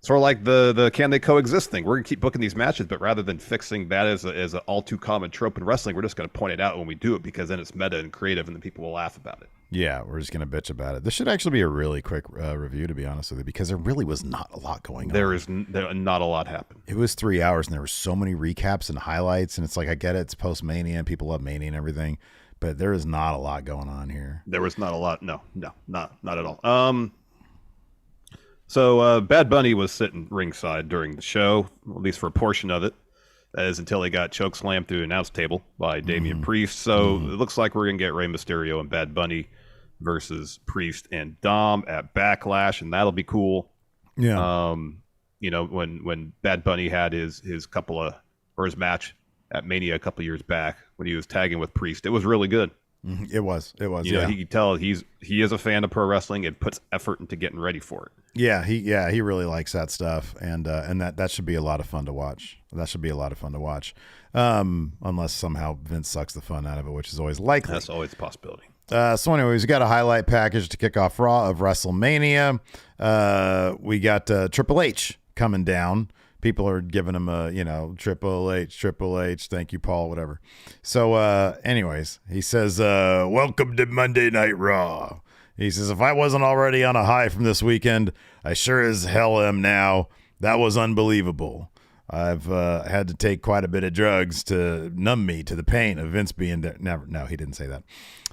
S2: Sort of like the can they coexist thing. We're going to keep booking these matches, but rather than fixing that as an all too common trope in wrestling, we're just going to point it out when we do it, because then it's meta and creative and then people will laugh about it.
S1: Yeah, we're just going to bitch about it. This should actually be a really quick review, to be honest with you, because there really was not a lot going on.
S2: There not a lot happened.
S1: It was 3 hours and there were so many recaps and highlights, and it's like, I get it. It's post-Mania and people love Mania and everything, but there is not a lot going on here.
S2: There was not a lot. No, not at all. So Bad Bunny was sitting ringside during the show, at least for a portion of it. That is until he got chokeslammed through an announce table by Damian Priest. So it looks like we're going to get Rey Mysterio and Bad Bunny versus Priest and Dom at Backlash, and that'll be cool.
S1: Yeah.
S2: When Bad Bunny had his match at Mania a couple years back when he was tagging with Priest, it was really good.
S1: It was.
S2: Yeah, he could tell he is a fan of pro wrestling and puts effort into getting ready for it.
S1: Yeah, he really likes that stuff, and that should be a lot of fun to watch. Unless somehow Vince sucks the fun out of it, which is always likely.
S2: That's always a possibility.
S1: So anyways, we got a highlight package to kick off Raw of WrestleMania. We got Triple H coming down. People are giving him a, Triple H, thank you, Paul, whatever. So anyways, he says, welcome to Monday Night Raw. He says, if I wasn't already on a high from this weekend, I sure as hell am now. That was unbelievable. I've had to take quite a bit of drugs to numb me to the pain of Vince being there. Never, no, he didn't say that.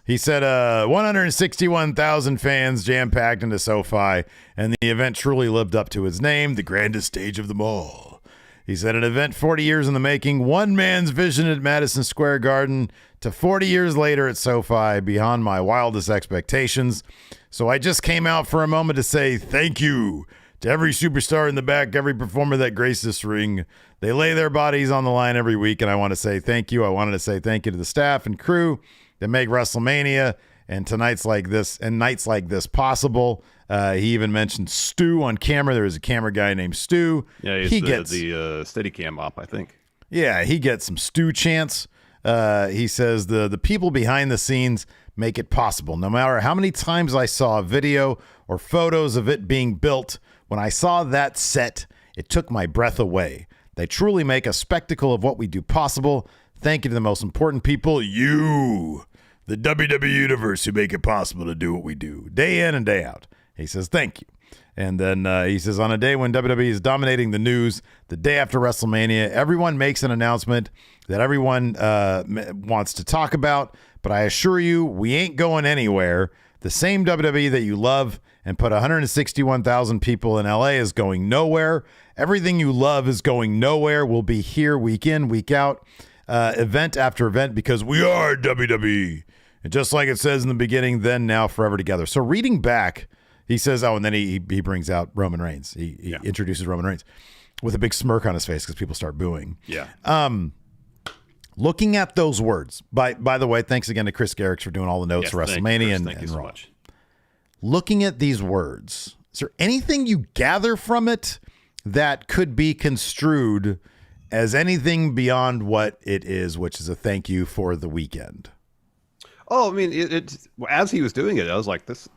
S1: He said 161,000 fans jam-packed into SoFi, and the event truly lived up to its name, the grandest stage of them all. He said an event 40 years in the making, one man's vision at Madison Square Garden to 40 years later at SoFi, beyond my wildest expectations. So I just came out for a moment to say thank you to every superstar in the back, every performer that graced this ring. They lay their bodies on the line every week, and I want to say thank you. I wanted to say thank you to the staff and crew that make WrestleMania and nights like this possible. He even mentioned Stu on camera. There was a camera guy named Stu.
S2: Yeah, he gets the Steadicam op, I think. Yeah,
S1: he gets some Stu chants. He says the people behind the scenes make it possible. No matter how many times I saw a video or photos of it being built, when I saw that set, it took my breath away. They truly make a spectacle of what we do possible. Thank you to the most important people, you, the WWE Universe, who make it possible to do what we do, day in and day out. He says, thank you. And then he says, on a day when WWE is dominating the news, the day after WrestleMania, everyone makes an announcement that everyone wants to talk about. But I assure you, we ain't going anywhere. The same WWE that you love and put 161,000 people in LA is going nowhere. Everything you love is going nowhere. We'll be here week in, week out, event after event, because we are WWE. And just like it says in the beginning, then, now, forever together. So reading back, he says, and then he brings out Roman Reigns. He introduces Roman Reigns with a big smirk on his face because people start booing.
S2: Yeah.
S1: Looking at those words, by the way, thanks again to Chris Garrix for doing all the notes for WrestleMania and Raw.
S2: Much.
S1: Looking at these words, is there anything you gather from it that could be construed as anything beyond what it is, which is a thank you for the weekend?
S2: Oh, I mean, it's as he was doing it, I was like, this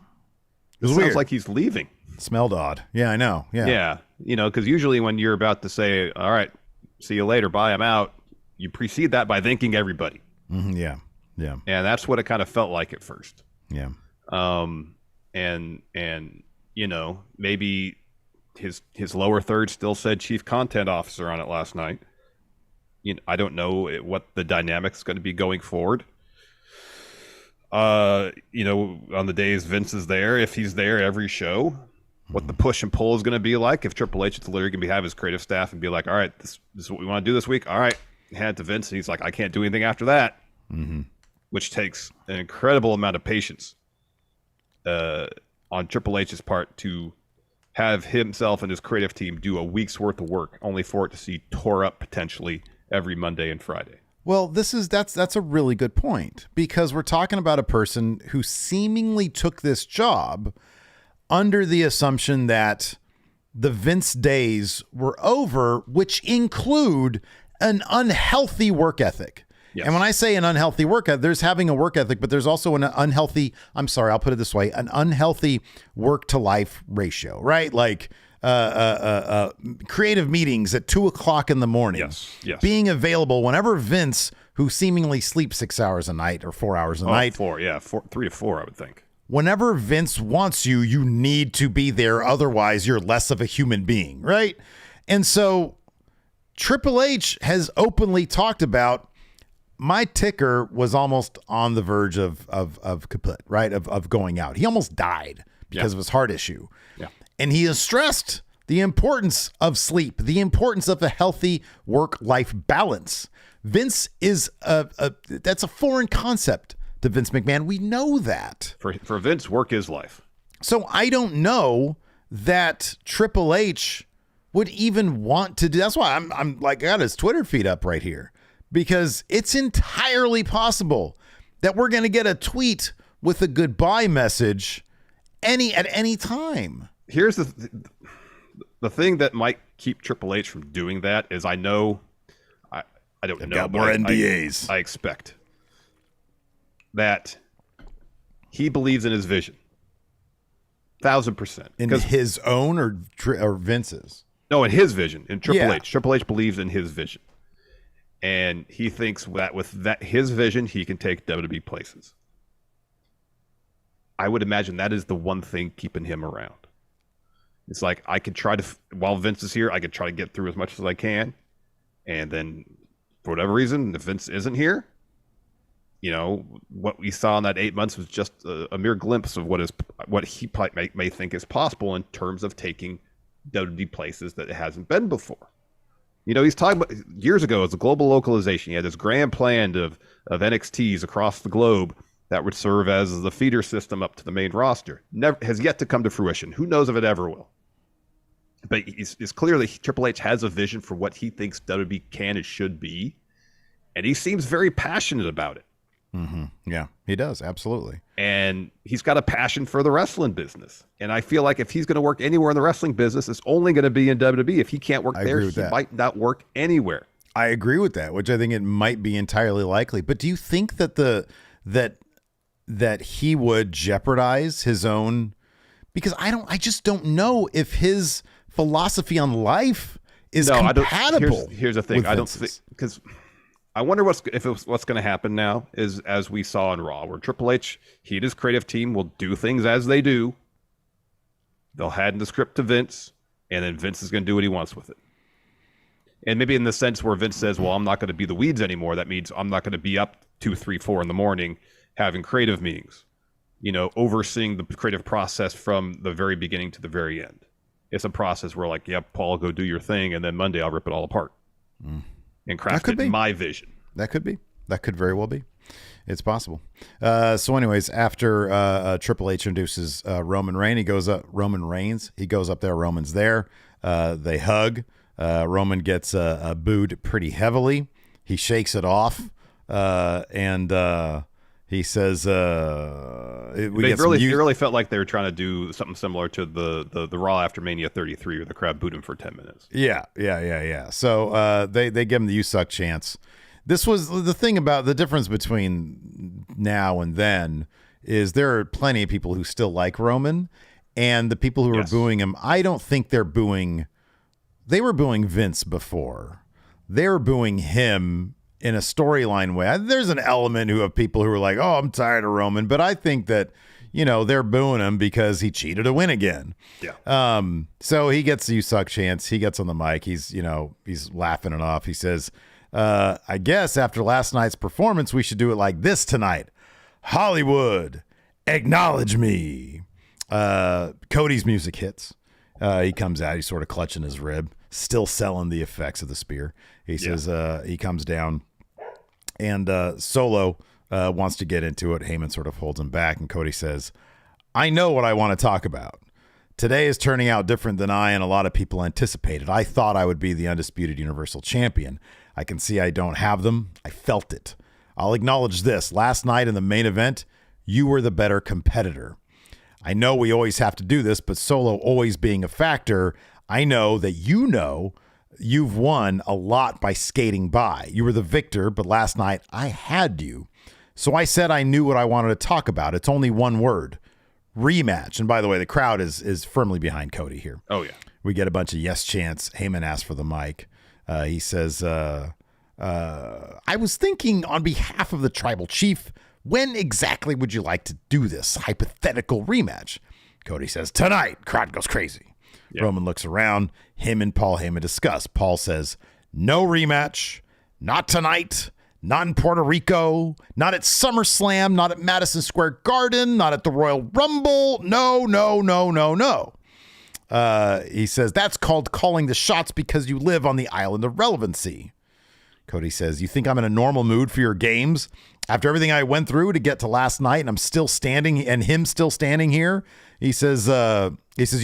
S2: sounds weird. Like he's leaving.
S1: It smelled odd. Yeah, I know.
S2: Yeah. Because usually when you're about to say, all right, see you later, bye, I'm out, you precede that by thanking everybody.
S1: Mm-hmm, yeah.
S2: And that's what it kind of felt like at first.
S1: Yeah.
S2: And maybe his lower third still said chief content officer on it last night. I don't know what the dynamics is going to be going forward. On the days Vince is there, if he's there every show, what the push and pull is going to be like. If Triple H is literally going to have his creative staff and be like, all right, this is what we want to do this week. All right, hand it to Vince, and he's like, I can't do anything after that, which takes an incredible amount of patience on Triple H's part to have himself and his creative team do a week's worth of work, only for it to see tore up potentially every Monday and Friday.
S1: Well, that's a really good point, because we're talking about a person who seemingly took this job under the assumption that the Vince days were over, which include an unhealthy work ethic. Yes. And when I say an unhealthy work ethic, there's having a work ethic, but there's also an unhealthy, I'll put it this way, an unhealthy work to life ratio, right? Like creative meetings at 2:00 in the morning.
S2: Yes.
S1: Being available whenever Vince, who seemingly sleeps 6 hours a night or 4 hours a night.
S2: 3 to 4, I would think.
S1: Whenever Vince wants you, you need to be there. Otherwise, you're less of a human being, right? And so Triple H has openly talked about, my ticker was almost on the verge of kaput, right? Of going out. He almost died because of his heart issue.
S2: Yeah.
S1: And he has stressed the importance of sleep, the importance of a healthy work-life balance. Vince is that's a foreign concept to Vince McMahon. We know that.
S2: For Vince, work is life.
S1: So I don't know that Triple H would even want to do. That's why I'm like, I got his Twitter feed up right here, because it's entirely possible that we're going to get a tweet with a goodbye message at any time.
S2: Here's the thing that might keep Triple H from doing that is, I know, I don't know,
S1: got more NDAs.
S2: I expect that he believes in his vision, 1,000%.
S1: In his own or Vince's?
S2: No, in his vision. In Triple H. Triple H believes in his vision, and he thinks that with his vision, he can take WWE places. I would imagine that is the one thing keeping him around. It's like, I could try to, while Vince is here, I could try to get through as much as I can. And then for whatever reason, if Vince isn't here, what we saw in that 8 months was just a mere glimpse of what he may think is possible in terms of taking WWE places that it hasn't been before. He's talking about years ago as a global localization. He had this grand plan of NXTs across the globe that would serve as the feeder system up to the main roster. Never has yet to come to fruition. Who knows if it ever will? But it's clear that Triple H has a vision for what he thinks WWE can and should be, and he seems very passionate about it.
S1: Mm-hmm. Yeah, he does. Absolutely.
S2: And he's got a passion for the wrestling business. And I feel like if he's going to work anywhere in the wrestling business, it's only going to be in WWE. If he can't work there, he might not work anywhere.
S1: I agree with that, which I think it might be entirely likely. But do you think that that he would jeopardize his own? Because I just don't know if his philosophy on life is compatible.
S2: Here's the thing. I don't think, because I wonder what's going to happen now is, as we saw in Raw, where Triple H, he and his creative team will do things as they do. They'll hand the script to Vince, and then Vince is going to do what he wants with it. And maybe in the sense where Vince says, well, I'm not going to be the weeds anymore. That means I'm not going to be up 2, 3, 4 in the morning having creative meetings, overseeing the creative process from the very beginning to the very end. It's a process where, like, yeah, Paul, go do your thing, and then Monday I'll rip it all apart and craft it in my vision.
S1: That could be. That could very well be. It's possible. So anyways, after Triple H introduces Roman Reigns, he goes up there. Roman's there. They hug. Roman gets booed pretty heavily. He shakes it off, and he says, it really felt like they were trying to do something similar to the Raw after Mania 33, where the crowd booed him for 10 minutes. Yeah. So they give him the "You Suck" chants. This was the thing about the difference between now and then is there are plenty of people who still like Roman, and the people who are booing him, I don't think they're booing. They were booing Vince before. They were booing him in a storyline way. There's an element of people who are like, oh, I'm tired of Roman, but I think that, they're booing him because he cheated to win again. Yeah. So he gets the "You Suck" chance. He gets on the mic. He's laughing it off. He says, I guess after last night's performance, we should do it like this tonight. Hollywood, acknowledge me. Cody's music hits. He comes out. He's sort of clutching his rib, still selling the effects of the spear. He says he comes down, and Solo wants to get into it. Heyman sort of holds him back, and Cody says, I know what I want to talk about. Today is turning out different than I and a lot of people anticipated. I thought I would be the undisputed Universal Champion. I can see I don't have them. I felt it. I'll acknowledge this. Last night in the main event, you were the better competitor. I know we always have to do this, but Solo always being a factor, I know that you've won a lot by skating by. You were the victor, but last night I had you. So I said I knew what I wanted to talk about. It's only one word. Rematch. And by the way, the crowd is firmly behind Cody here.
S2: Oh, yeah.
S1: We get a bunch of yes chants. Heyman asks for the mic. He says, I was thinking on behalf of the tribal chief, when exactly would you like to do this hypothetical rematch? Cody says, tonight. Crowd goes crazy. Yep. Roman looks around. Him and Paul Heyman discuss. Paul says, no rematch. Not tonight. Not in Puerto Rico. Not at SummerSlam. Not at Madison Square Garden. Not at the Royal Rumble. No. He says, that's called calling the shots because you live on the island of relevancy. Cody says, you think I'm in a normal mood for your games? After everything I went through to get to last night and I'm still standing and him still standing here? He says, you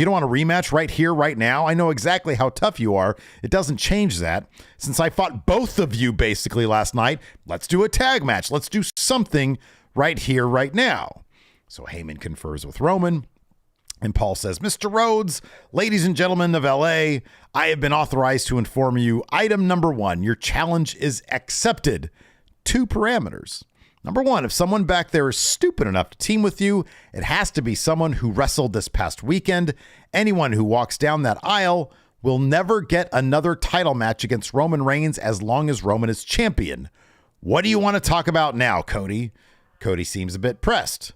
S1: don't want a rematch right here, right now? I know exactly how tough you are. It doesn't change that. Since I fought both of you basically last night, let's do a tag match. Let's do something right here, right now. So Heyman confers with Roman. And Paul says, Mr. Rhodes, ladies and gentlemen of LA, I have been authorized to inform you. Item number 1, your challenge is accepted. 2 parameters. Number 1, if someone back there is stupid enough to team with you, it has to be someone who wrestled this past weekend. Anyone who walks down that aisle will never get another title match against Roman Reigns as long as Roman is champion. What do you want to talk about now, Cody? Cody seems a bit pressed.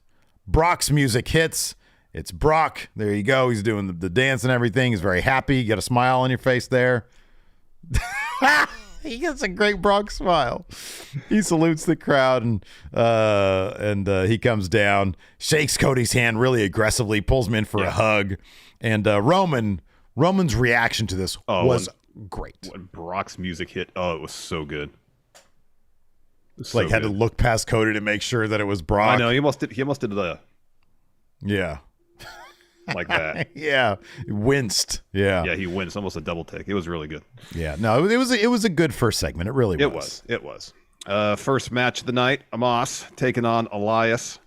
S1: Brock's music hits. It's Brock. There you go. He's doing the dance and everything. He's very happy. You got a smile on your face there. He gets a great Brock smile. He salutes the crowd and he comes down, shakes Cody's hand really aggressively, pulls him in for a hug. And Roman's reaction to this was great.
S2: When Brock's music hit, it was so good.
S1: Had to look past Cody to make sure that it was Brock.
S2: I know, he almost did the like that.
S1: Yeah. He winced. Yeah.
S2: Yeah, he winced. Almost a double take. It was really good.
S1: Yeah. No, it was a good first segment. It really was.
S2: It was. First match of the night, Amos taking on Elias.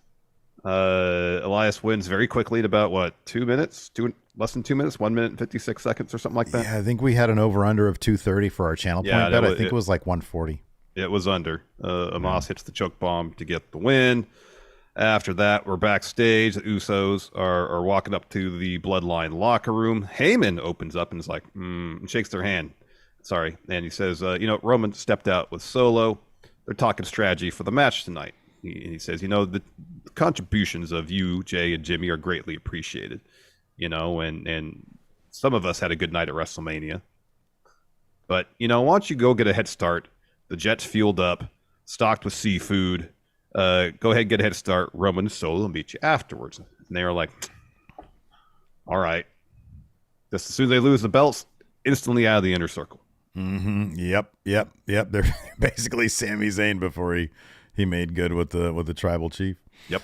S2: Elias wins very quickly in about 2 minutes? Less than 2 minutes, 1 minute and 56 seconds or something like that.
S1: Yeah, I think we had an over-under of 230 for our channel point bet. I think it was like 140.
S2: It was under. Amos hits the choke bomb to get the win. After that, we're backstage. The Usos are walking up to the Bloodline locker room. Heyman opens up and is like, and shakes their hand. Sorry. And he says, Roman stepped out with Solo. They're talking strategy for the match tonight. He says, the contributions of you, Jay, and Jimmy are greatly appreciated. And some of us had a good night at WrestleMania. But, why don't you go get a head start? The jet's fueled up, stocked with seafood. Go ahead and get a head start. Roman and Solo will meet you afterwards. And they were like, all right. Just as soon as they lose the belts, instantly out of the inner circle.
S1: Mm-hmm. Yep. They're basically Sami Zayn before he made good with the tribal chief.
S2: Yep.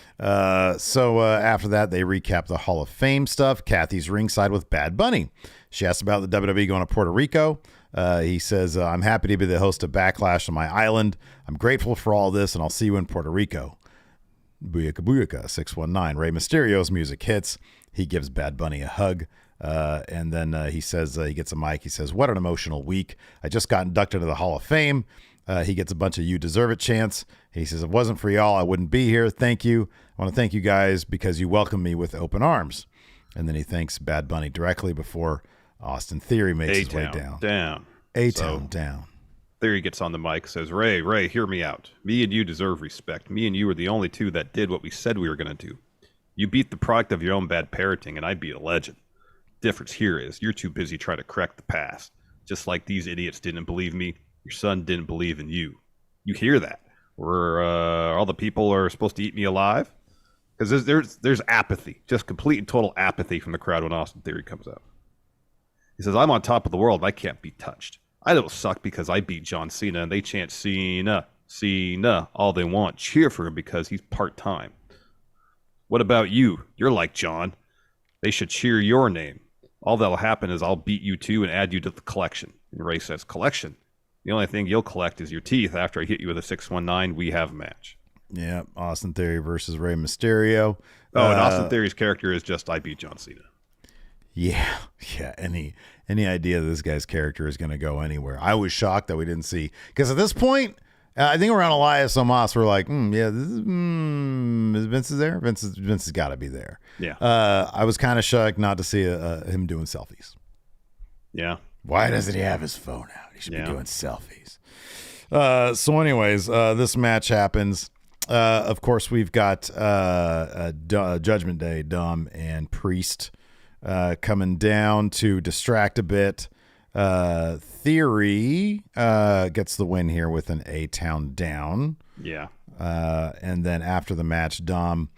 S1: So after that, they recap the Hall of Fame stuff. Kathy's ringside with Bad Bunny. She asked about the WWE going to Puerto Rico. He says, I'm happy to be the host of Backlash on my island. I'm grateful for all this, and I'll see you in Puerto Rico. Booyaka Booyaka 619. Rey Mysterio's music hits. He gives Bad Bunny a hug. And then he says, he gets a mic. He says, what an emotional week. I just got inducted into the Hall of Fame. He gets a bunch of "you deserve it" chants. He says, if it wasn't for y'all, I wouldn't be here. Thank you. I want to thank you guys because you welcomed me with open arms. And then he thanks Bad Bunny directly before Austin Theory makes his way down. A-Town down.
S2: Theory gets on the mic, says, Ray, hear me out. Me and you deserve respect. Me and you are the only two that did what we said we were going to do. You beat the product of your own bad parenting, and I beat a legend. Difference here is you're too busy trying to correct the past. Just like these idiots didn't believe me, your son didn't believe in you. You hear that? Where all the people are supposed to eat me alive? Because there's apathy, just complete and total apathy from the crowd when Austin Theory comes out. He says, I'm on top of the world and I can't be touched. I don't suck because I beat John Cena and they chant Cena, Cena, all they want. Cheer for him because he's part-time. What about you? You're like John. They should cheer your name. All that'll happen is I'll beat you too and add you to the collection. And Ray says, collection? The only thing you'll collect is your teeth after I hit you with a 619. We have a match.
S1: Yeah, Austin Theory versus Rey Mysterio.
S2: Oh, and Austin Theory's character is just I beat John Cena.
S1: Yeah. Any idea that this guy's character is going to go anywhere? I was shocked that we didn't see, because at this point, I think around Elias Omos, we're like, is Vince there? Vince has got to be there.
S2: Yeah.
S1: I was kind of shocked not to see him doing selfies.
S2: Yeah.
S1: Why doesn't he have his phone out? He should be doing selfies. So anyways, this match happens. Of course, we've got Judgment Day, Dom and Priest coming down to distract a bit. Theory gets the win here with an A-Town down.
S2: Yeah.
S1: And then after the match, Dom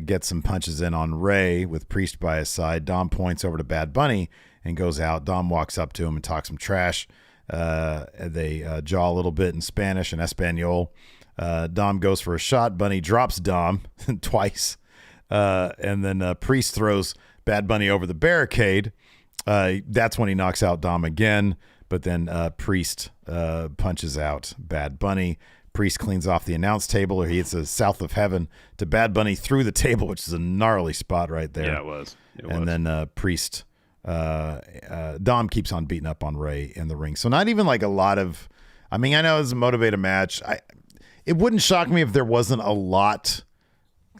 S1: gets some punches in on Ray with Priest by his side. Dom points over to Bad Bunny and goes out. Dom walks up to him and talks some trash. They jaw a little bit in Spanish and Espanol. Dom goes for a shot. Bunny drops Dom twice. And then Priest throws Bad Bunny over the barricade. That's when he knocks out Dom again. But then Priest punches out Bad Bunny. Priest cleans off the announce table, or he hits a South of Heaven to Bad Bunny through the table, which is a gnarly spot right there.
S2: Yeah, it was.
S1: And then Priest, Dom keeps on beating up on Ray in the ring. So not even like a lot of, I mean, I know it's a motivated match. It wouldn't shock me if there wasn't a lot.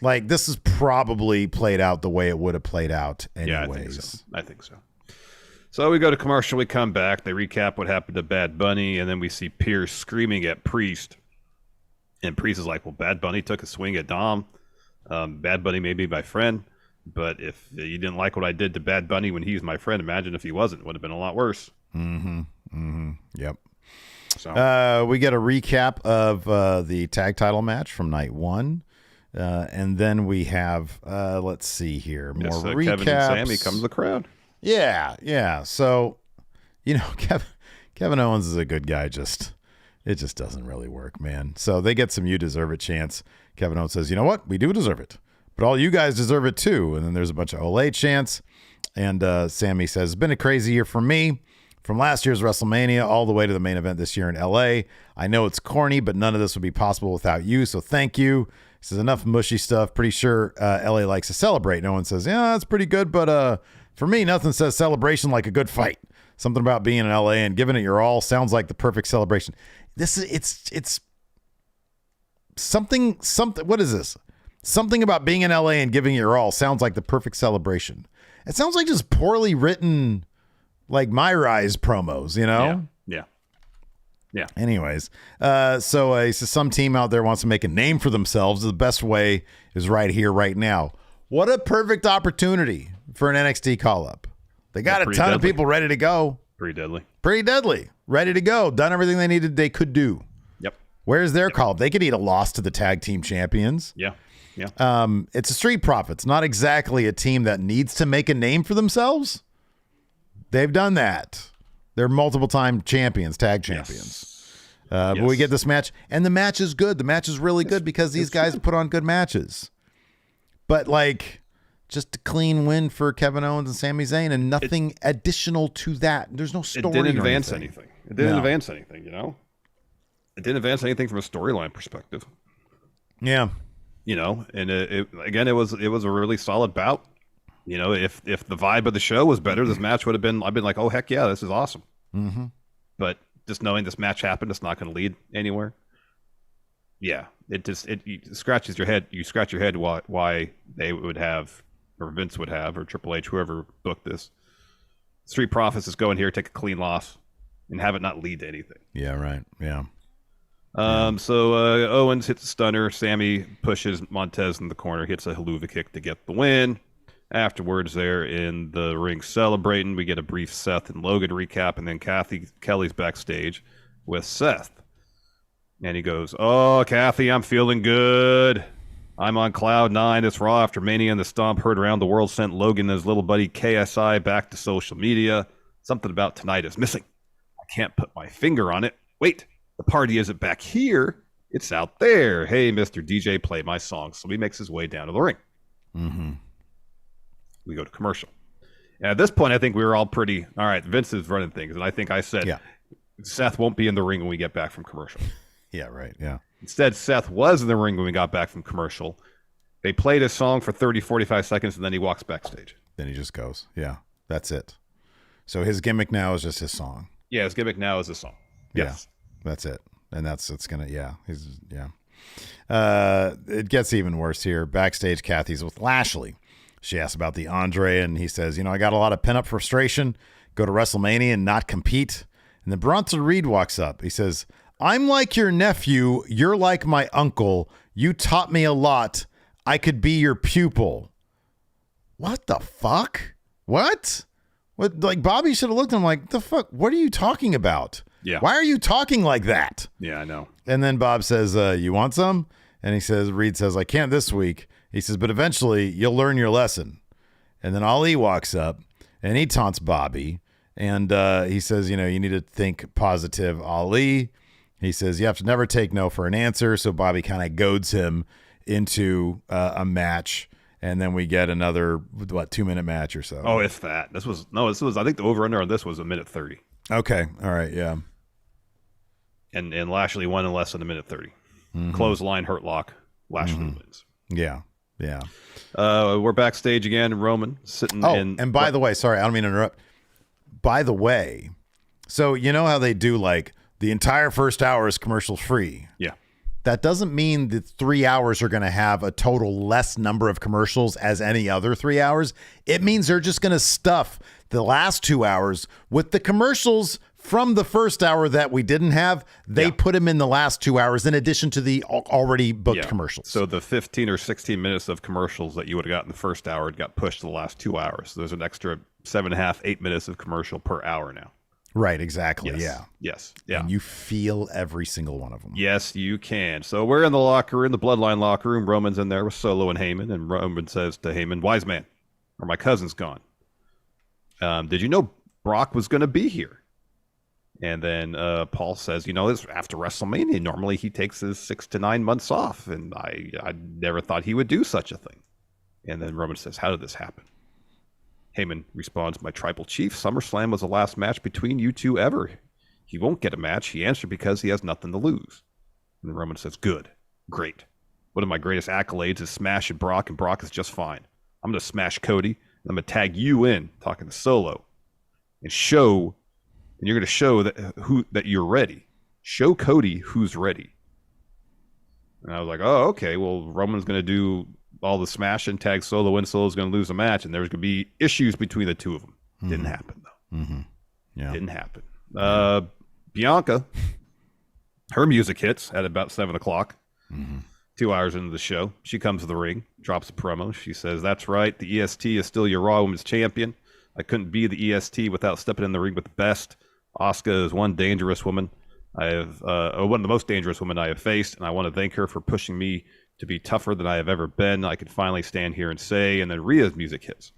S1: Like, this is probably played out the way it would have played out anyways.
S2: Yeah, I think so. So we go to commercial, we come back, they recap what happened to Bad Bunny, and then we see Pierce screaming at Priest. And Priest is like, well, Bad Bunny took a swing at Dom. Bad Bunny may be my friend, but if you didn't like what I did to Bad Bunny when he was my friend, imagine if he wasn't. It would have been a lot worse.
S1: Yep.
S2: So
S1: we get a recap of the tag title match from night 1. And then we have, let's see here, more recaps.
S2: Kevin and Sammy come to the crowd.
S1: Yeah. So, Kevin Owens is a good guy. It just doesn't really work, man. So they get some "you deserve it" chants. Kevin Owens says, "You know what? We do deserve it, but all you guys deserve it too." And then there's a bunch of Olay chants. And Sammy says, "It's been a crazy year for me. From last year's WrestleMania all the way to the main event this year in LA. I know it's corny, but none of this would be possible without you. So thank you." He says, "Enough mushy stuff. Pretty sure LA likes to celebrate." No one says, "Yeah, that's pretty good. But for me, nothing says celebration like a good fight. Something about being in LA and giving it your all sounds like the perfect celebration." It's something. What is this? Something about being in LA and giving it your all sounds like the perfect celebration. It sounds like just poorly written, like My Rise promos,
S2: Yeah.
S1: Anyways, so he says some team out there wants to make a name for themselves. The best way is right here, right now. What a perfect opportunity for an NXT call-up. They got a ton of people ready to go.
S2: Pretty
S1: deadly. Ready to go. Done everything they could do.
S2: Yep.
S1: Where's their call-up? They could eat a loss to the tag team champions.
S2: Yeah.
S1: It's a Street Profits, not exactly a team that needs to make a name for themselves. They've done that. They're multiple-time champions, tag champions. But we get this match, and the match is good. The match is really good because these guys put on good matches. But, just a clean win for Kevin Owens and Sami Zayn, and nothing additional to that. There's no story.
S2: It didn't advance anything. It didn't advance anything, It didn't advance anything from a storyline perspective.
S1: Yeah.
S2: And it was a really solid bout. If the vibe of the show was better, this match would have been, I've been like, oh, heck yeah, this is awesome.
S1: Mm-hmm.
S2: But just knowing this match happened, it's not going to lead anywhere. Yeah, it scratches your head. You scratch your head why they would have, or Vince would have, or Triple H, whoever booked this. Street Profits is going here, take a clean loss, and have it not lead to anything.
S1: Yeah, right. Yeah.
S2: So Owens hits a stunner. Sammy pushes Montez in the corner, hits a haluva kick to get the win. Afterwards, they're in the ring celebrating. We get a brief Seth and Logan recap, and then Kelly's backstage with Seth. And he goes, "Oh, Kathy, I'm feeling good. I'm on cloud 9. It's Raw after Mania, and the stomp heard around the world sent Logan and his little buddy KSI back to social media. Something about tonight is missing. I can't put my finger on it. Wait, the party isn't back here. It's out there. Hey, Mr. DJ, play my song." So he makes his way down to the ring.
S1: Mm-hmm.
S2: We go to commercial. And at this point, I think we were all pretty, all right, Vince is running things. And I think I said, Seth won't be in the ring when we get back from commercial.
S1: Yeah, right. Yeah.
S2: Instead, Seth was in the ring when we got back from commercial. They played his song for 30, 45 seconds, and then he walks backstage.
S1: Then he just goes. Yeah, that's it. So his gimmick now is just his song.
S2: Yeah, his gimmick now is his song. Yes.
S1: Yeah, that's it. And it gets even worse here. Backstage, Kathy's with Lashley. She asks about the Andre, and he says, I got a lot of pent-up frustration, go to WrestleMania and not compete. And then Bronson Reed walks up. He says, "I'm like your nephew. You're like my uncle. You taught me a lot. I could be your pupil." What the fuck? What? Bobby should have looked at him like, the fuck? What are you talking about?
S2: Yeah.
S1: Why are you talking like that?
S2: Yeah, I know.
S1: And then Bob says, "You want some?" And Reed says, "I can't this week." He says, "But eventually you'll learn your lesson." And then Ali walks up and he taunts Bobby. And he says, you need to think positive, Ali. He says, "You have to never take no for an answer." So Bobby kind of goads him into a match. And then we get another, 2-minute match or so.
S2: Oh, if that. This was, I think the over-under on this was a minute 30.
S1: Okay. All right. Yeah.
S2: And Lashley won in less than a minute 30. Mm-hmm. Clothesline, hurt lock. Lashley wins.
S1: Yeah. Yeah.
S2: We're backstage again. Roman sitting in.
S1: And by the way, sorry, I don't mean to interrupt. By the way, so you know how they do the entire first hour is commercial free.
S2: Yeah.
S1: That doesn't mean that 3 hours are going to have a total less number of commercials as any other 3 hours. It means they're just going to stuff the last 2 hours with the commercials from the first hour that we didn't have, they put him in the last 2 hours in addition to the already booked commercials.
S2: So the 15 or 16 minutes of commercials that you would have got in the first hour got pushed to the last 2 hours. So there's an extra 7.5, 8 minutes of commercial per hour now.
S1: Right, exactly.
S2: Yes. Yeah.
S1: And you feel every single one of them.
S2: Yes, you can. So we're in the locker room, the Bloodline locker room. Roman's in there with Solo and Heyman, and Roman says to Heyman, "Wise man, or my cousin's gone. Did you know Brock was going to be here?" And then Paul says, it's after WrestleMania. Normally he takes his 6 to 9 months off, and I never thought he would do such a thing. And then Roman says, "How did this happen?" Heyman responds, "My tribal chief, SummerSlam was the last match between you two ever. He won't get a match." He answered, "Because he has nothing to lose." And then Roman says, "Good. Great. One of my greatest accolades is smashing Brock, and Brock is just fine. I'm going to smash Cody, and I'm going to tag you in," talking to Solo, "and you're going to show that you're ready. Show Cody who's ready." And I was like, oh, okay. Well, Roman's going to do all the smashing, tag Solo in. Solo's going to lose a match, and there's going to be issues between the two of them. Didn't happen, though.
S1: Yeah.
S2: Didn't happen. Bianca, her music hits at about 7 o'clock, 2 hours into the show. She comes to the ring, drops a promo. She says, "That's right. The EST is still your Raw Women's Champion. I couldn't be the EST without stepping in the ring with the best. Asuka is one dangerous woman. One of the most dangerous women I have faced, and I want to thank her for pushing me to be tougher than I have ever been. I can finally stand here and say," and then Rhea's music hits.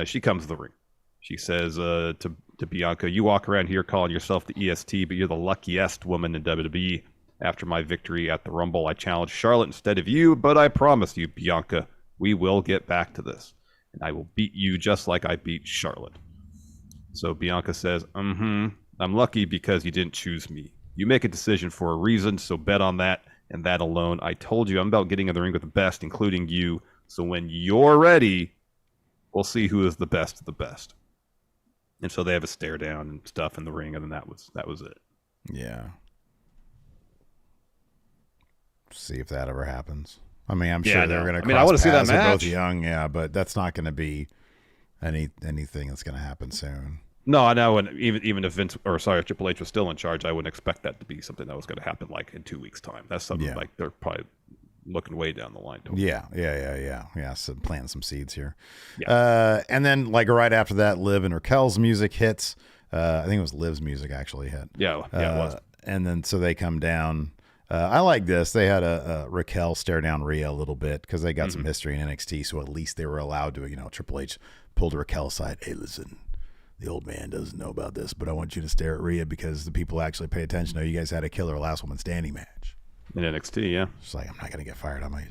S2: She comes to the ring. She says to Bianca, "You walk around here calling yourself the EST, but you're the luckiest woman in WWE. After my victory at the Rumble, I challenged Charlotte instead of you, but I promise you, Bianca, we will get back to this, and I will beat you just like I beat Charlotte." So Bianca says, "I'm lucky because you didn't choose me. You make a decision for a reason, so bet on that and that alone. I told you I'm about getting in the ring with the best, including you. So when you're ready, we'll see who is the best of the best." And so they have a stare down and stuff in the ring, and then that was it.
S1: Yeah. See if that ever happens. I mean, I'm sure they're going to.
S2: I want to see that match.
S1: They're both young, but that's not going to be anything that's going to happen soon.
S2: No, I know, and even if Triple H was still in charge, I wouldn't expect that to be something that was going to happen like in 2 weeks' time. That's something like they're probably looking way down the line. Yeah.
S1: So planting some seeds here.
S2: Yeah.
S1: And then like right after that, Liv and Raquel's music hits. I think it was Liv's music actually hit.
S2: Yeah, it was.
S1: And then so they come down. I like this. They had a Raquel stare down Rhea a little bit because they got some history in NXT, so at least they were allowed to. Triple H pulled Raquel aside. "Hey, listen, the old man doesn't know about this, but I want you to stare at Rhea because the people actually pay attention. You guys had a killer last woman standing match
S2: in NXT, yeah."
S1: She's like, "I'm not going to get fired. I'm like,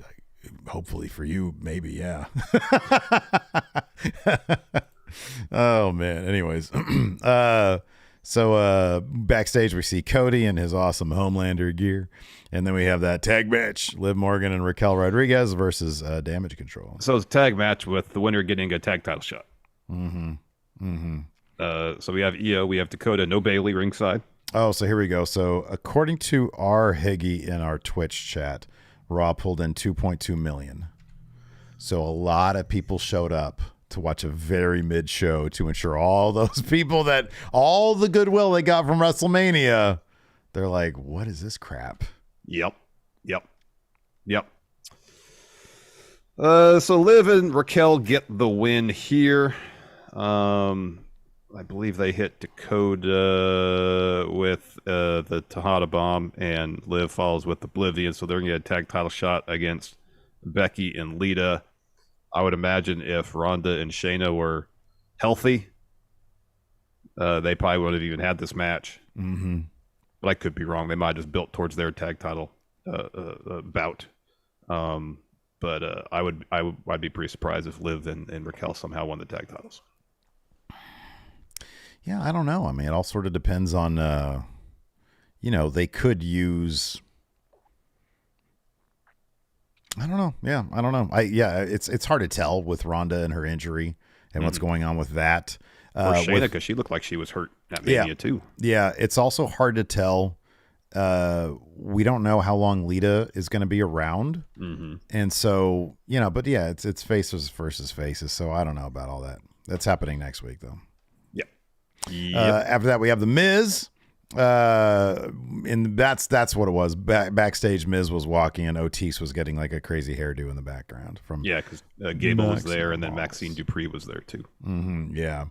S1: hopefully for you, maybe, yeah." Oh man. Anyways, so backstage we see Cody in his awesome Homelander gear, and then we have that tag match: Liv Morgan and Raquel Rodriguez versus Damage Control.
S2: So it's a tag match with the winner getting a tag title shot. So we have Io, we have Dakota, no Bailey ringside.
S1: Oh, so here we go. So according to our Higgy in our Twitch chat, Raw pulled in 2.2 million. So a lot of people showed up to watch a very mid show to ensure all those people that all the goodwill they got from WrestleMania, they're like, what is this crap?
S2: Yep. So Liv and Raquel get the win here. I believe they hit Dakota with the Tejada Bomb, and Liv follows with Oblivion, so they're going to get a tag title shot against Becky and Lita. I would imagine if Ronda and Shayna were healthy, they probably wouldn't have even had this match. But I could be wrong. They might have just built towards their tag title bout. But I'd be pretty surprised if Liv and Raquel somehow won the tag titles.
S1: Yeah, I don't know. I mean, it all sort of depends on, they could use. I don't know. Yeah, I don't know. It's hard to tell with Ronda and her injury and what's going on with that.
S2: For Shayna, because she looked like she was hurt at Mania too. Yeah,
S1: it's also hard to tell. We don't know how long Lita is going to be around, and so but yeah, it's faces versus faces. So I don't know about all that. That's happening next week, though. After that, we have the Miz. And that's what it was. Backstage, Miz was walking, and Otis was getting like a crazy hairdo in the background. From
S2: because Gable was there, and then Maxine Dupree was there too.
S1: Yeah.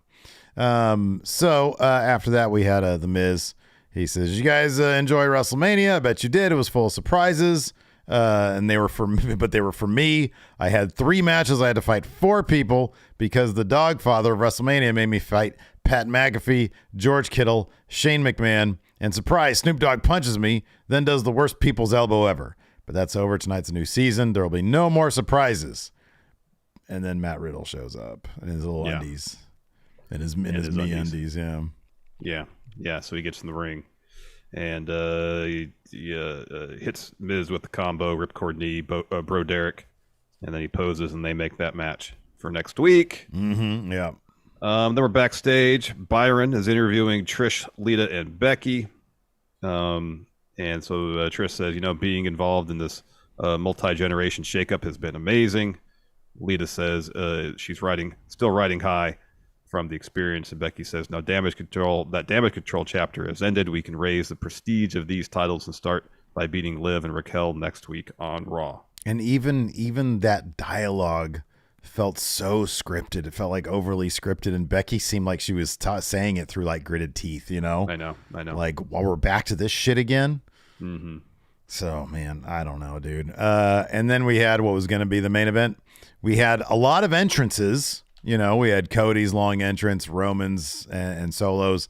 S1: So after that, we had the Miz. He says, "You guys enjoy WrestleMania? I bet you did. It was full of surprises, and they were for me, but they were for me. I had 3 matches. I had to fight 4 people because the Dogfather of WrestleMania made me fight Pat McAfee, George Kittle, Shane McMahon, and surprise, Snoop Dogg punches me, then does the worst people's elbow ever. But that's over. Tonight's a new season. There will be no more surprises." And then Matt Riddle shows up in his little undies, in his me undies.
S2: Yeah. So he gets in the ring, and he hits Miz with the combo, ripcord knee, bro Derek, and then he poses, and they make that match for next week.
S1: Yeah.
S2: Then we're backstage. Byron is interviewing Trish, Lita, and Becky. And so Trish says, being involved in this multi-generation shakeup has been amazing. Lita says she's still riding high from the experience. And Becky says, now damage control chapter has ended. We can raise the prestige of these titles and start by beating Liv and Raquel next week on Raw.
S1: And even that dialogue felt so scripted. It felt like overly scripted, and Becky seemed like she was saying it through like gritted teeth, I know. Like, while we're back to this shit again. So, man, I don't know, dude. And then we had what was going to be the main event. We had a lot of entrances. We had Cody's long entrance, Roman's and Solo's,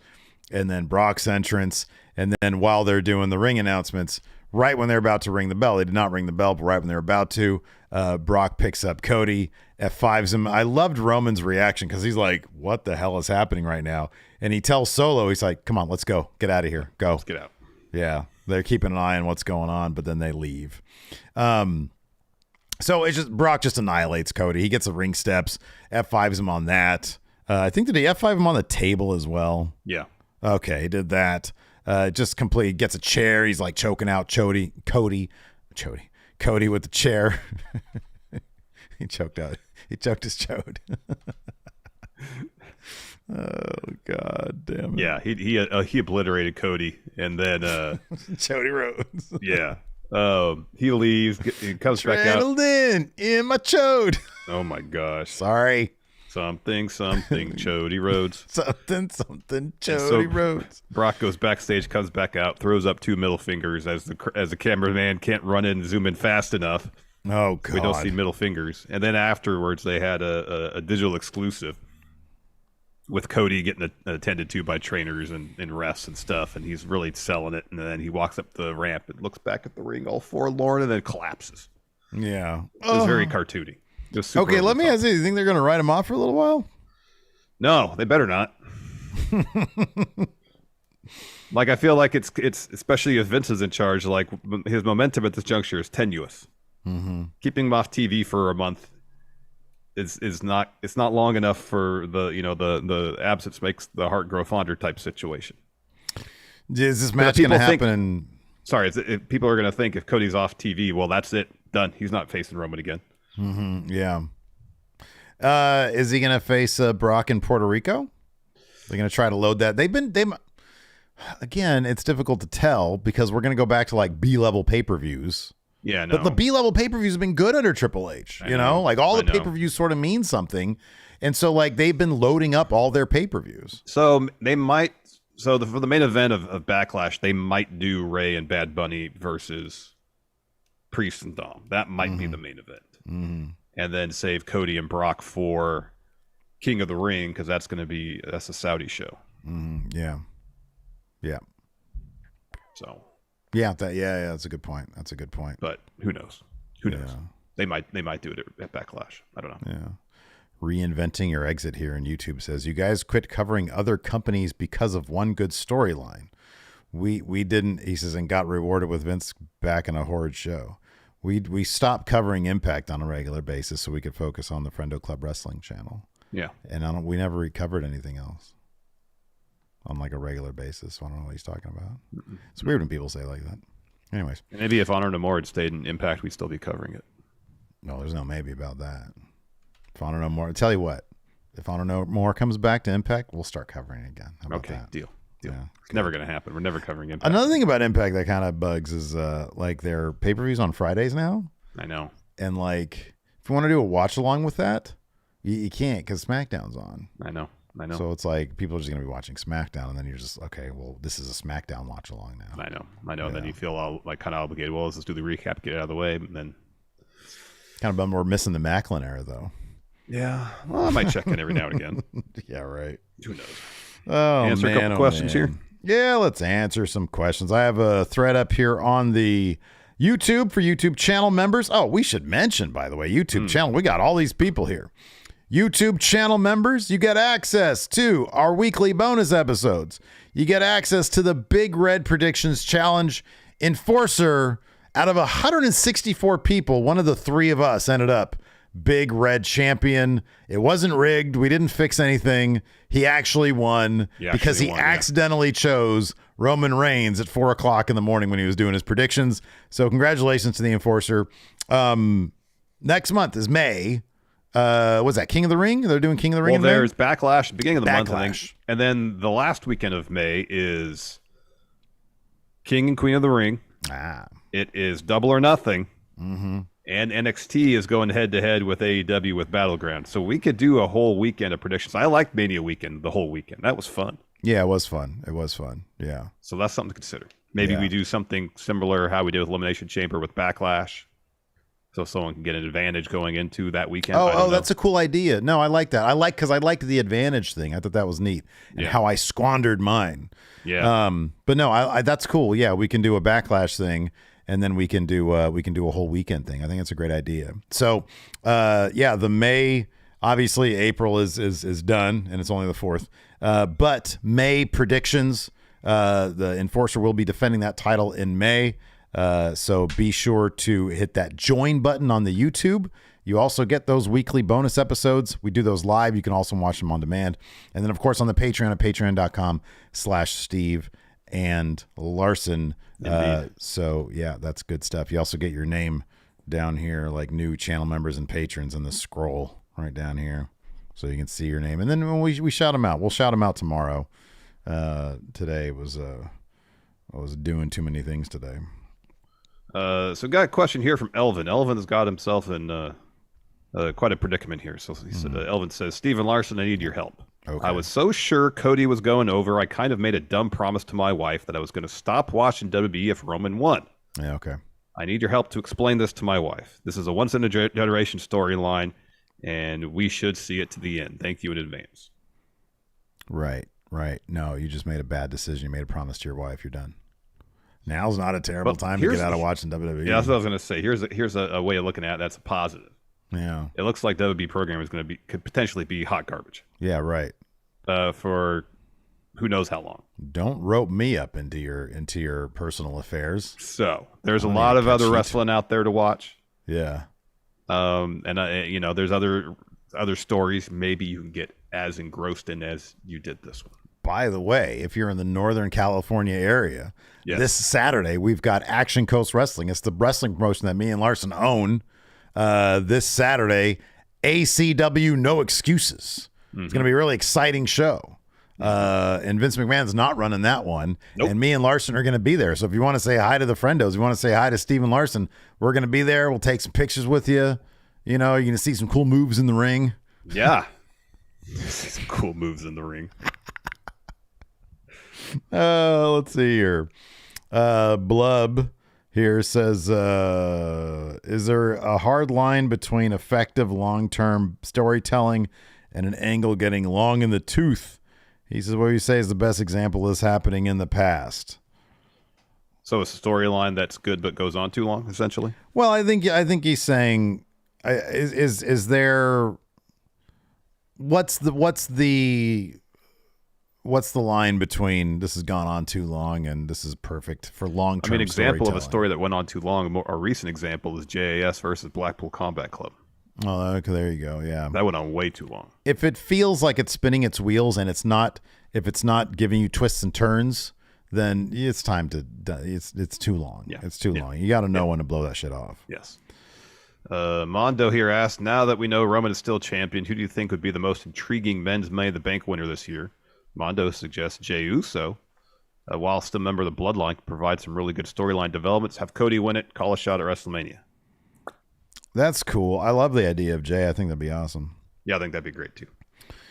S1: and then Brock's entrance. And then while they're doing the ring announcements, right when they're about to ring the bell, they did not ring the bell, but right when they're about to, Brock picks up Cody, F5s him. I loved Roman's reaction because he's like, what the hell is happening right now? And he tells Solo, he's like, come on, let's go. Get out of here. Go.
S2: Let's get out.
S1: Yeah. They're keeping an eye on what's going on, but then they leave. So it's just Brock just annihilates Cody. He gets the ring steps, F5s him on that. I think, did he F5 him on the table as well?
S2: Yeah.
S1: Okay, he did that. Just completely gets a chair. He's like choking out Cody with the chair. He choked his chode. Oh, God damn it.
S2: Yeah, he obliterated Cody, and then
S1: Chody Rhodes.
S2: Yeah. He leaves, he comes back out.
S1: Rattled in my chode.
S2: Oh my gosh.
S1: Sorry.
S2: Something, Chody Rhodes.
S1: Something, Chody Rhodes.
S2: Brock goes backstage, comes back out, throws up 2 middle fingers as the cameraman can't run in and zoom in fast enough.
S1: Oh, God.
S2: We don't see middle fingers. And then afterwards, they had a digital exclusive with Cody getting attended to by trainers and refs and stuff, and he's really selling it. And then he walks up the ramp and looks back at the ring all forlorn and then collapses.
S1: Yeah.
S2: It was very cartoony.
S1: Okay, let me ask you, do you think they're going to write him off for a little while?
S2: No, they better not. Like, I feel like it's especially if Vince is in charge, like his momentum at this juncture is tenuous. Keeping him off TV for a month is not long enough for the absence makes the heart grow fonder type situation.
S1: Is this match going to happen?
S2: People are going to think if Cody's off TV, well, that's it, done. He's not facing Roman again.
S1: Yeah. Is he going to face Brock in Puerto Rico? They're going to try to load that. Again, it's difficult to tell because we're going to go back to like B-level pay-per-views.
S2: Yeah, no.
S1: But the B-level pay-per-views have been good under Triple H. Like all the pay-per-views sort of mean something. And so like they've been loading up all their pay-per-views.
S2: So they might, for the main event of Backlash, they might do Ray and Bad Bunny versus Priest and Dom. That might be the main event. And then save Cody and Brock for King of the Ring because that's a Saudi show.
S1: Yeah. So. Yeah, that's a good point.
S2: But who knows? Who knows? They might do it at Backlash. I don't know.
S1: Yeah. Reinventing your exit here, and YouTube says, you guys quit covering other companies because of one good storyline. We didn't, he says, and got rewarded with Vince back in a horrid show. We stopped covering Impact on a regular basis so we could focus on the Friendo Club Wrestling channel.
S2: Yeah.
S1: And we never recovered anything else on like a regular basis. So I don't know what he's talking about. It's weird when people say like that. Anyways.
S2: Maybe if Honor No More had stayed in Impact, we'd still be covering it.
S1: No, there's no maybe about that. If Honor No More, I'll tell you what, if Honor No More comes back to Impact, we'll start covering it again. How about
S2: Okay,
S1: that?
S2: deal.
S1: Yeah.
S2: It's never going to happen. We're never covering Impact.
S1: Another thing about Impact that kind of bugs is like their pay-per-views on Fridays now.
S2: I know.
S1: And like, if you want to do a watch along with that, you can't because SmackDown's on.
S2: I know.
S1: So it's like people are just going to be watching SmackDown, and then you're just, okay, well, this is a SmackDown watch along now.
S2: I know. Yeah. And then you feel all, like kind of obligated. Well, let's just do the recap, get it out of the way, and then.
S1: Kind of bummed we're missing the Macklin era, though.
S2: Yeah. Well, I might check in every now and again.
S1: Yeah, right.
S2: Who knows?
S1: Oh,
S2: answer a couple questions here.
S1: Yeah, let's answer some questions. I have a thread up here on the YouTube for YouTube channel members. Oh, we should mention, by the way, YouTube channel. We got all these people here. YouTube channel members, you get access to our weekly bonus episodes. You get access to the Big Red Predictions Challenge. Enforcer, out of 164 people, one of the three of us ended up Big Red champion. It wasn't rigged. We didn't fix anything. He actually won because he accidentally chose Roman Reigns at 4 o'clock in the morning when he was doing his predictions. So congratulations to the Enforcer. Next month is May. Was that King of the Ring? They're doing King of the Ring.
S2: Well, there's Backlash, beginning of the month, I
S1: Backlash.
S2: think. And then the last weekend of May is King and Queen of the Ring. It is Double or Nothing.
S1: Mm-hmm.
S2: And NXT is going head to head with AEW with Battleground. So we could do a whole weekend of predictions. I liked Mania weekend, the whole weekend. That was fun.
S1: Yeah, it was fun. Yeah.
S2: So that's something to consider. Maybe we do something similar how we did with Elimination Chamber with Backlash. So someone can get an advantage going into that weekend.
S1: Oh, that's a cool idea. No, I like that. I liked the advantage thing. I thought that was neat. And how I squandered mine.
S2: Yeah.
S1: But no, I that's cool. Yeah, we can do a Backlash thing, and then we can do a whole weekend thing. I think that's a great idea. So, the May, obviously April is done, and it's only the 4th. But May predictions, the Enforcer will be defending that title in May. So be sure to hit that join button on the YouTube. You also get those weekly bonus episodes. We do those live. You can also watch them on demand. And then, of course, on the Patreon at patreon.com/Steve and Larson. So, yeah, that's good stuff. You also get your name down here, like new channel members and patrons, in the scroll right down here. So you can see your name. And then when we shout them out, we'll shout them out tomorrow. Today was I was doing too many things today.
S2: So got a question here from Elvin. Elvin has got himself in quite a predicament here. So he said, Elvin says, Steve and Larson, I need your help.
S1: Okay.
S2: I was so sure Cody was going over, I kind of made a dumb promise to my wife that I was going to stop watching WWE if Roman won.
S1: Yeah, okay.
S2: I need your help to explain this to my wife. This is a once-in-a-generation storyline, and we should see it to the end. Thank you in advance.
S1: Right. No, you just made a bad decision. You made a promise to your wife. You're done. Now's not a terrible time to get out of watching WWE.
S2: Yeah, that's what I was going to say. Here's a way of looking at it that's a positive.
S1: Yeah.
S2: It looks like WWE program is could potentially be hot garbage.
S1: Yeah, right.
S2: For who knows how long.
S1: Don't rope me up into your personal affairs.
S2: So there's a lot of other wrestling out there to watch.
S1: Yeah.
S2: And there's other stories maybe you can get as engrossed in as you did this one.
S1: By the way, if you're in the Northern California area, this Saturday we've got Action Coast Wrestling. It's the wrestling promotion that me and Larson own. This Saturday, ACW No Excuses. Mm-hmm. It's going to be a really exciting show. And Vince McMahon's not running that one. Nope. And me and Larson are going to be there. So if you want to say hi to the Friendos, you want to say hi to Steve and Larson, we're going to be there. We'll take some pictures with you. You know, you're going to see some cool moves in the ring.
S2: Yeah. See some cool moves in the ring.
S1: Let's see here. Blub here says, is there a hard line between effective long-term storytelling and an angle getting long in the tooth? He says, what you say is the best example is happening in the past.
S2: So it's a storyline that's good but goes on too long, essentially?
S1: Well, I think he's saying, is there, what's the line between this has gone on too long and this is perfect for long-term
S2: example of a story that went on too long, a recent example is JAS versus Blackpool Combat Club.
S1: Oh, okay, there you go. Yeah.
S2: That went on way too long.
S1: If it feels like it's spinning its wheels and if it's not giving you twists and turns, then it's time to, it's too long. Yeah. It's too long. You got to know when to blow that shit off.
S2: Yes. Mondo here asked, now that we know Roman is still champion, who do you think would be the most intriguing men's Money in the Bank winner this year? Mondo suggests Jey Uso. While still a member of the Bloodline, can provide some really good storyline developments. Have Cody win it, call a shot at WrestleMania.
S1: That's cool. I love the idea of Jay. I think that'd be awesome.
S2: Yeah, I think that'd be great too.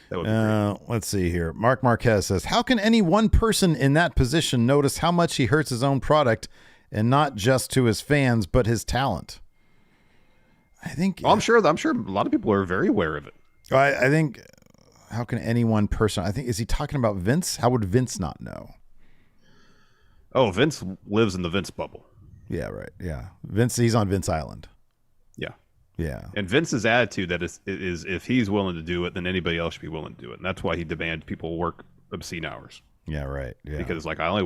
S2: That would be great.
S1: Let's see here. Mark Marquez says, how can any one person in that position notice how much he hurts his own product and not just to his fans, but his talent? I think...
S2: I'm sure a lot of people are very aware of it.
S1: I think, how can any one person... I think, is he talking about Vince? How would Vince not know?
S2: Oh, Vince lives in the Vince bubble.
S1: Yeah, right. Yeah. Vince, he's on Vince Island.
S2: Yeah.
S1: Yeah.
S2: And Vince's attitude that is if he's willing to do it, then anybody else should be willing to do it. And that's why he demands people work obscene hours.
S1: Yeah, right. Yeah.
S2: Because like I'm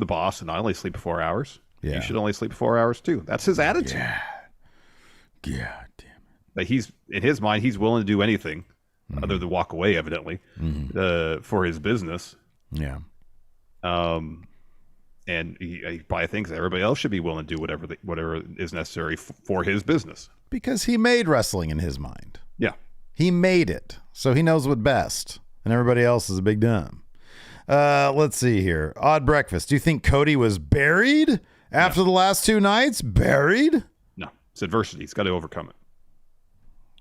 S2: the boss and I only sleep 4 hours.
S1: Yeah.
S2: You should only sleep 4 hours too. That's his attitude.
S1: Yeah. Yeah, damn it.
S2: But he's in his mind, he's willing to do anything other than walk away, evidently, for his business.
S1: Yeah.
S2: And he probably thinks everybody else should be willing to do whatever is necessary for his business.
S1: Because he made wrestling in his mind.
S2: Yeah.
S1: He made it. So he knows what's best. And everybody else is a big dumb. Let's see here. Odd Breakfast. Do you think Cody was buried after the last 2 nights? Buried?
S2: No. It's adversity. He's got to overcome it.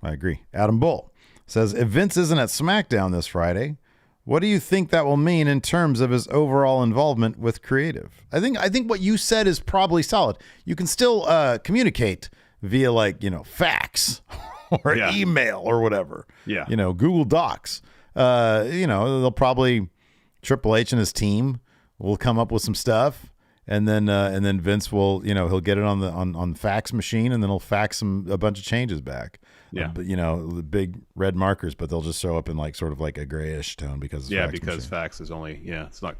S1: I agree. Adam Bull says, if Vince isn't at SmackDown this Friday, what do you think that will mean in terms of his overall involvement with creative? I think what you said is probably solid. You can still communicate via fax or email or whatever.
S2: Yeah.
S1: Google Docs. They'll probably Triple H and his team will come up with some stuff, and then Vince will he'll get it on the fax machine, and then he'll fax a bunch of changes back.
S2: Yeah.
S1: The big red markers, but they'll just show up in sort of a grayish tone because
S2: fax is only it's not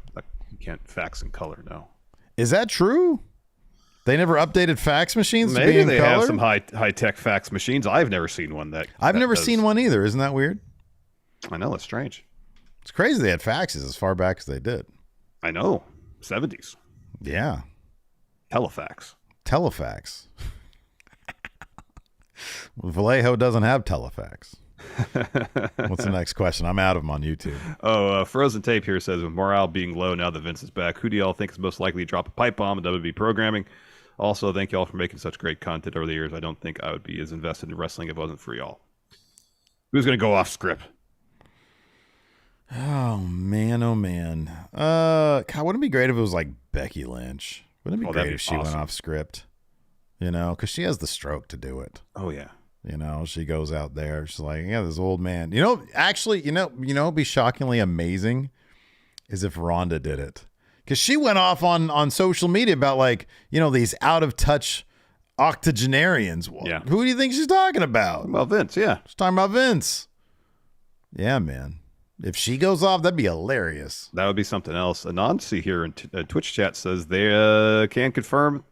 S2: you can't fax in color. No.
S1: Is that true? They never updated fax machines to be
S2: Maybe
S1: in
S2: they
S1: color?
S2: have some high tech fax machines. I've never seen one
S1: I've never seen one either. Isn't that weird?
S2: I know, it's strange.
S1: It's crazy they had faxes as far back as they did.
S2: I know. 70s.
S1: Yeah.
S2: Telefax.
S1: Vallejo doesn't have telefax. What's the next question? I'm out of them on YouTube.
S2: Frozen Tape here says, with morale being low now that Vince is back, who do y'all think is most likely to drop a pipe bomb in WWE programming? Also, thank y'all for making such great content over the years. I don't think I would be as invested in wrestling if it wasn't for y'all. Who's going to go off script?
S1: Oh man. God, wouldn't it be great if it was like Becky Lynch? Wouldn't it be great if she went off script? Because she has the stroke to do it.
S2: Oh yeah.
S1: She goes out there. She's like, yeah, this old man. Actually, it'd be shockingly amazing is if Rhonda did it. Because she went off on social media about these out of touch octogenarians.
S2: Yeah.
S1: Who do you think she's talking about?
S2: About Vince, yeah.
S1: She's talking about Vince. Yeah, man. If she goes off, that'd be hilarious.
S2: That would be something else. Anansi here in Twitch chat says they can confirm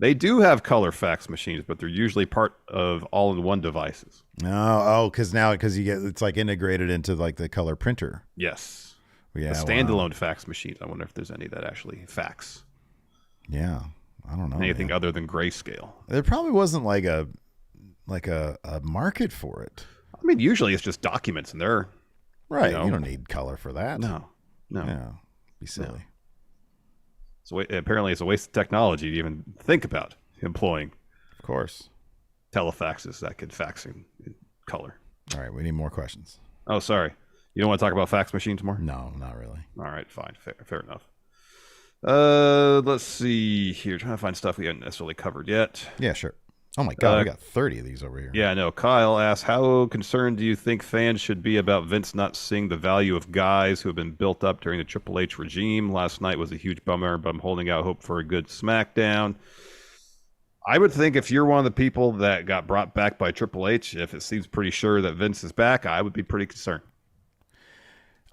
S2: they do have color fax machines, but they're usually part of all-in-one devices.
S1: Because it's integrated into the color printer.
S2: Yes.
S1: Yeah.
S2: The standalone fax machines. I wonder if there's any that actually fax.
S1: Yeah. I don't know.
S2: Anything other than grayscale.
S1: There probably wasn't a market for it.
S2: I mean, usually it's just documents and they're
S1: right. You don't need color for that.
S2: No.
S1: Yeah. Be silly.
S2: No. So apparently it's a waste of technology to even think about employing.
S1: Of course.
S2: Telefaxes that could fax in color.
S1: All right. We need more questions.
S2: Oh, sorry. You don't want to talk about fax machines more?
S1: No, not really.
S2: All right. Fine. Fair enough. Let's see here. Trying to find stuff we haven't necessarily covered yet.
S1: Yeah, sure. Oh my God, we got 30 of these over here.
S2: Yeah, no. Kyle asks, how concerned do you think fans should be about Vince not seeing the value of guys who have been built up during the Triple H regime? Last night was a huge bummer, but I'm holding out hope for a good SmackDown. I would think if you're one of the people that got brought back by Triple H, if it seems pretty sure that Vince is back, I would be pretty concerned.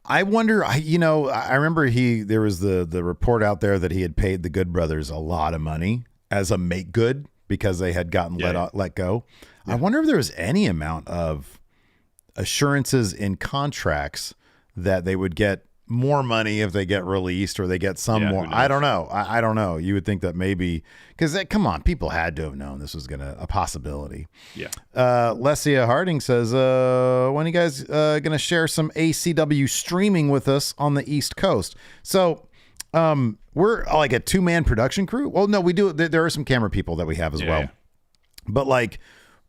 S1: I wonder, I remember there was the report out there that he had paid the Good Brothers a lot of money as a make good because they had gotten let go. Yeah. I wonder if there was any amount of assurances in contracts that they would get more money if they get released or they get some more. I don't know. I don't know. You would think that maybe because come on, people had to have known this was a possibility.
S2: Yeah.
S1: Lesia Harding says, when are you guys gonna share some ACW streaming with us on the East Coast? So we're like a 2-man production crew. Well, no, we do. There are some camera people that we have as well.
S2: Yeah.
S1: But like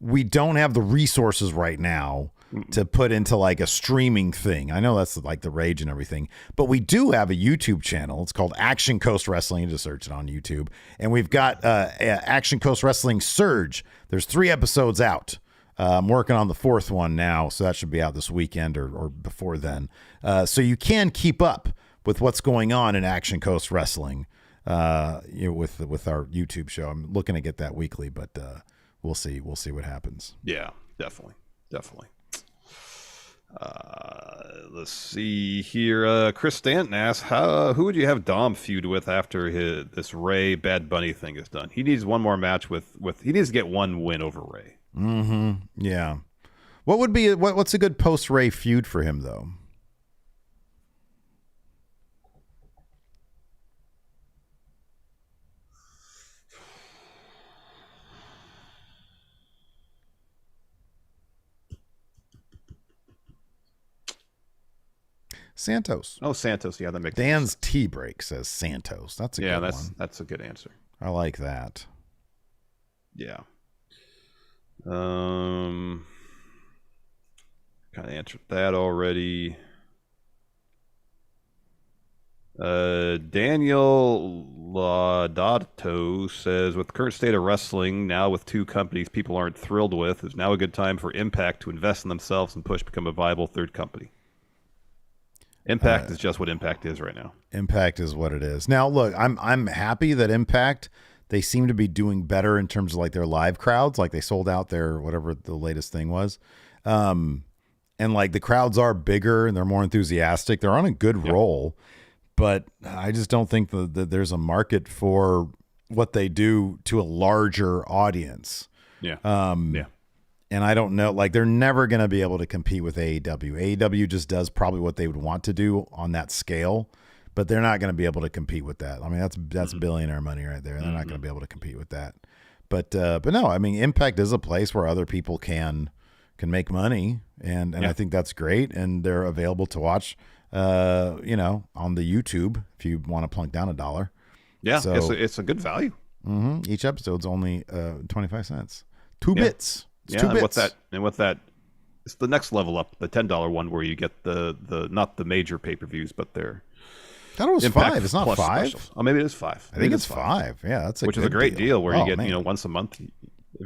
S1: we don't have the resources right now to put into like a streaming thing. I know that's like the rage and everything, but we do have a YouTube channel. It's called Action Coast Wrestling. You just search it on YouTube. And we've got Action Coast Wrestling Surge. There's 3 episodes out. I'm working on the 4th one now, so that should be out this weekend or before then. So you can keep up with what's going on in Action Coast Wrestling with our YouTube show. I'm looking to get that weekly, but we'll see. We'll see what happens.
S2: Yeah, definitely. Let's see here. Chris Stanton asks, who would you have Dom feud with after this Ray Bad Bunny thing is done? He needs one more match with he needs to get one win over Ray.
S1: Mm-hmm. Yeah. What would be what's a good post Ray feud for him though? Santos.
S2: Oh, Santos. Yeah, that makes
S1: Dan's
S2: sense.
S1: tea break says Santos. That's a good one.
S2: That's a good answer.
S1: I like that.
S2: Yeah. Kind of answered that already. Daniel Laudato says, with the current state of wrestling, now with 2 companies people aren't thrilled with, is now a good time for Impact to invest in themselves and push become a viable 3rd company. Impact is just what Impact is right now. Impact is what it is.
S1: Now, look, I'm happy that Impact, they seem to be doing better in terms of like their live crowds. Like they sold out their whatever the latest thing was. And like the crowds are bigger and they're more enthusiastic. They're on a good roll. But I just don't think that there's a market for what they do to a larger audience.
S2: Yeah.
S1: And I don't know, like they're never going to be able to compete with AEW. AEW just does probably what they would want to do on that scale, but they're not going to be able to compete with that. I mean, that's billionaire money right there. They're not going to be able to compete with that. But no, I mean, Impact is a place where other people can make money, and I think that's great. And they're available to watch, on the YouTube if you want to plunk down $1.
S2: Yeah, so, it's a good value.
S1: Mm-hmm. Each episode's only 25 cents, 2 bits. It's 2 bits.
S2: With that, it's the next level up, the $10 one where you get the not the major pay-per-views, but they're.
S1: I thought it was Impact 5. It's not 5.
S2: Specials. Oh, maybe it is 5.
S1: I think it's 5. Yeah, that's
S2: which is a great deal where you get once a month.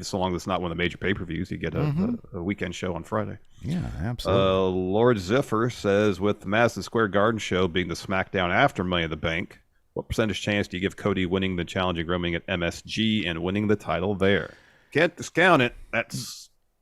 S2: So long as it's not one of the major pay-per-views, you get a weekend show on Friday.
S1: Yeah, absolutely.
S2: Lord Ziffer says, with the Madison Square Garden show being the SmackDown after Money in the Bank, what percentage chance do you give Cody winning the challenging roaming at MSG and winning the title there? Can't discount it.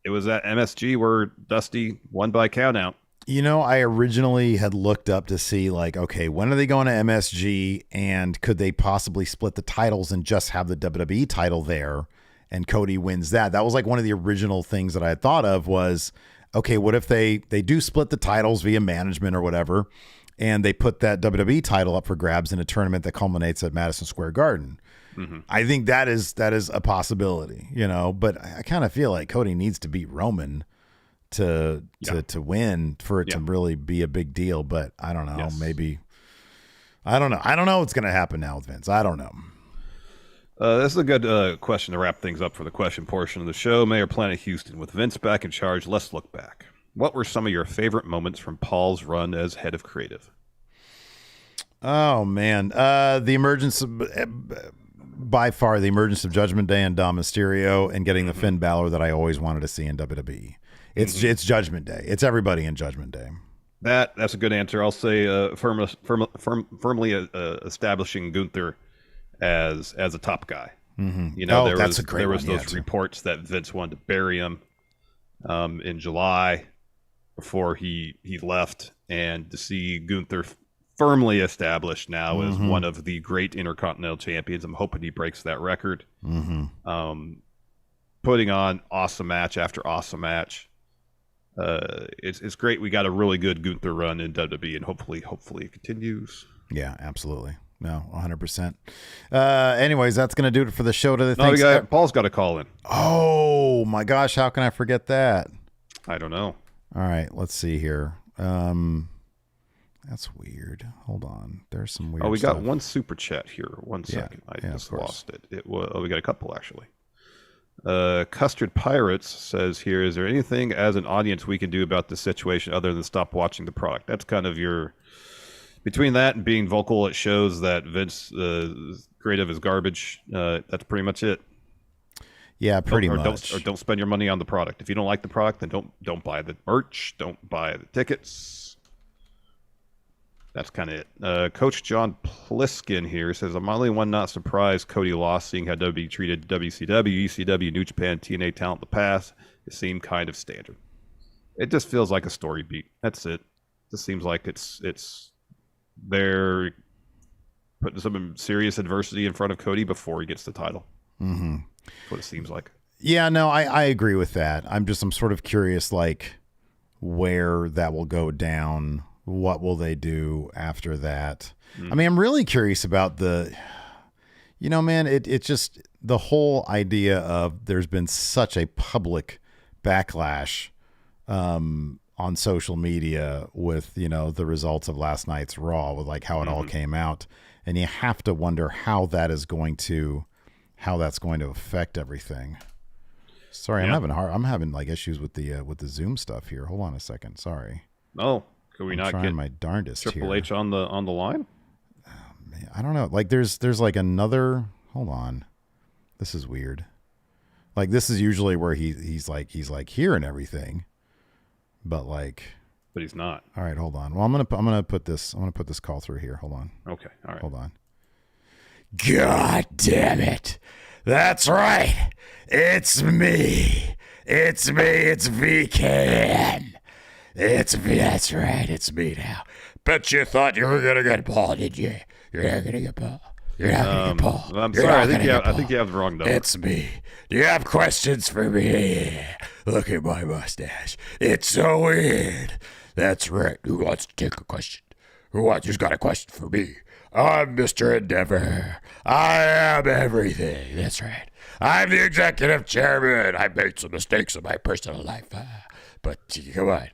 S2: It was at MSG where Dusty won by countout.
S1: I originally had looked up to see like, okay, when are they going to MSG and could they possibly split the titles and just have the WWE title there and Cody wins that? That was like one of the original things that I had thought of was, okay, what if they do split the titles via management or whatever and they put that WWE title up for grabs in a tournament that culminates at Madison Square Garden? Mm-hmm. I think that is a possibility, but I kind of feel like Cody needs to beat Roman to win for it to really be a big deal. But I don't know, maybe, I don't know. I don't know what's going to happen now with Vince. I don't know.
S2: This is a good question to wrap things up for the question portion of the show. Mayor Planet Houston, with Vince back in charge, let's look back. What were some of your favorite moments from Paul's run as head of creative?
S1: Oh man. The emergence of, by far the emergence of Judgment Day and Dom Mysterio and getting the Finn Balor that I always wanted to see in WWE. It's Judgment Day. It's everybody in Judgment Day.
S2: That's a good answer. I'll say firmly establishing Gunther as a top guy.
S1: Mm-hmm.
S2: There was those reports that Vince wanted to bury him in July before he left, and to see Gunther firmly established now as one of the great Intercontinental Champions. I'm hoping he breaks that record. Mm-hmm. Putting on awesome match after awesome match. It's great. We got a really good Gunther run in WWE, and hopefully it continues.
S1: Yeah, absolutely. No, 100%. Anyways, that's going to do it for the show today.
S2: No, Paul's got a call in.
S1: Oh, my gosh. How can I forget that?
S2: I don't know.
S1: All right. Let's see here. That's weird. Hold on. There's some weird
S2: we
S1: stuff.
S2: got one super chat here. One second. I just lost it. We got a couple, actually. Custard Pirates says here, is there anything as an audience we can do about this situation other than stop watching the product? That's kind of your... Between that and being vocal, it shows that Vince creative is garbage. That's pretty much it.
S1: Yeah, pretty much.
S2: Don't spend your money on the product. If you don't like the product, then don't buy the merch. Don't buy the tickets. That's kind of it. Coach John Pliskin here says, I'm the only one not surprised Cody lost, seeing how WWE treated WCW, ECW, New Japan, TNA talent in the past. It seemed kind of standard. It just feels like a story beat. That's it. It just seems like it's they're putting some serious adversity in front of Cody before he gets the title.
S1: Mm-hmm.
S2: That's what it seems like.
S1: Yeah, no, I agree with that. I'm sort of curious, like, where that will go down. What will they do after that? I mean, I'm really curious about man, it just, the whole idea of there's been such a public backlash on social media with, the results of last night's Raw, with like how it all came out. And you have to wonder how that's going to affect everything. Sorry, yeah. I'm having like issues with the Zoom stuff here. Hold on a second. Sorry.
S2: Oh, could we not get
S1: my darndest
S2: Triple H on the line?
S1: Man, I don't know. Like there's like another. Hold on. This is weird. Like this is usually where he's like here and everything, but
S2: he's not.
S1: All right, hold on. Well, I'm gonna put this call through here. Hold on.
S2: Okay. All right.
S1: Hold on. God damn it. That's right. It's me. It's VKM. That's right. It's me now. Bet you thought you were going to get Paul, did you? You're not going to get Paul. You're not going to get Paul.
S2: I'm sorry. I think you have the wrong number.
S1: It's me. Do you have questions for me? Look at my mustache. It's so weird. That's right. Who wants to take a question? Who's got a question for me? I'm Mr. Endeavor. I am everything. That's right. I'm the executive chairman. I made some mistakes in my personal life. But come on.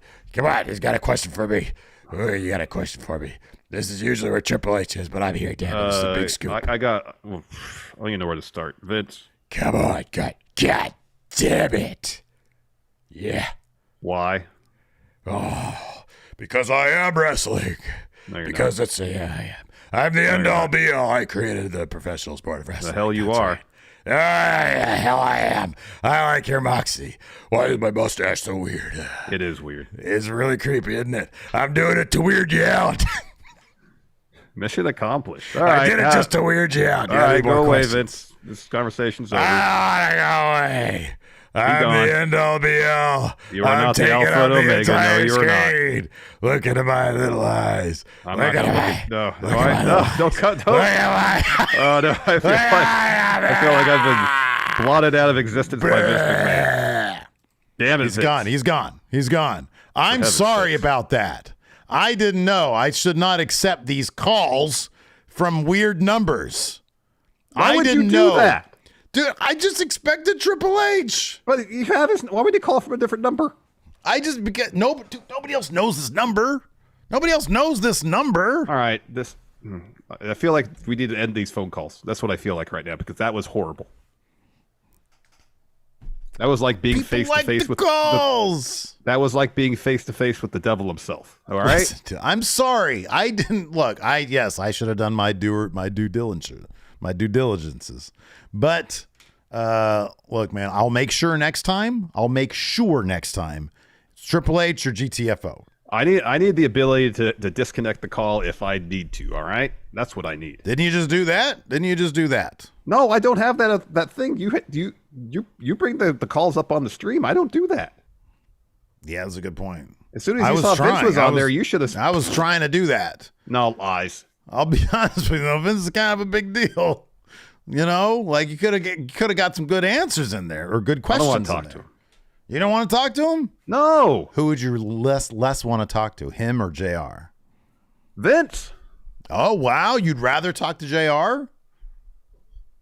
S1: Who's got a question for me? You got a question for me? This is usually where Triple H is, but I'm here, damn it. This is a big scoop.
S2: I don't even know where to start. Vince.
S1: Come on, God damn it. Yeah.
S2: Why?
S1: Oh, because I am wrestling.
S2: No,
S1: because
S2: not.
S1: I am. I'm the end-all, be-all. I created the professional sport of wrestling.
S2: The hell you are.
S1: Right. The hell I am. I like your moxie. Why is my mustache so weird?
S2: It is weird.
S1: It's really creepy, isn't it? I'm doing it to weird you out.
S2: Mission accomplished.
S1: I did it just to weird you out.
S2: All right, go away, Vince. This conversation's over.
S1: I want to go away. I'm the end-all, be-all.
S2: You are not the alpha and omega. No, you are not.
S1: Look into my little eyes.
S2: I'm not going to look. No, don't cut. Don't.
S1: Look at my.
S2: Oh, no. I feel like I've been blotted out of existence by Vince McMahon. Damn it,
S1: He's gone. I'm sorry about that. I didn't know. I should not accept these calls from weird numbers.
S2: Why would you do that?
S1: Dude, I just expected Triple H.
S2: But you have his. Why would you call from a different number?
S1: Nobody else knows this number. Nobody else knows this number.
S2: All right, I feel like we need to end these phone calls. That's what I feel like right now, because that was horrible. That was like being face to face with
S1: calls.
S2: That was like being face to face with the devil himself. All right.
S1: Listen, I'm sorry. I didn't look. I should have done my due diligences. But look, man, I'll make sure next time. It's Triple H or GTFO.
S2: I need the ability to disconnect the call if I need to. All right, that's what I need.
S1: Didn't you just do that?
S2: No, I don't have that thing. You bring the calls up on the stream. I don't do that.
S1: Yeah, that's a good point.
S2: As soon as you saw Vince was on there, you should have.
S1: I was trying to do that.
S2: No lies.
S1: I'll be honest with you. Vince is kind of a big deal. You know, like you could have got some good answers in there or good questions.
S2: I don't want to talk to him.
S1: You don't want to talk to him?
S2: No.
S1: Who would you less want to talk to, him or JR?
S2: Vince.
S1: Oh, wow. You'd rather talk to JR?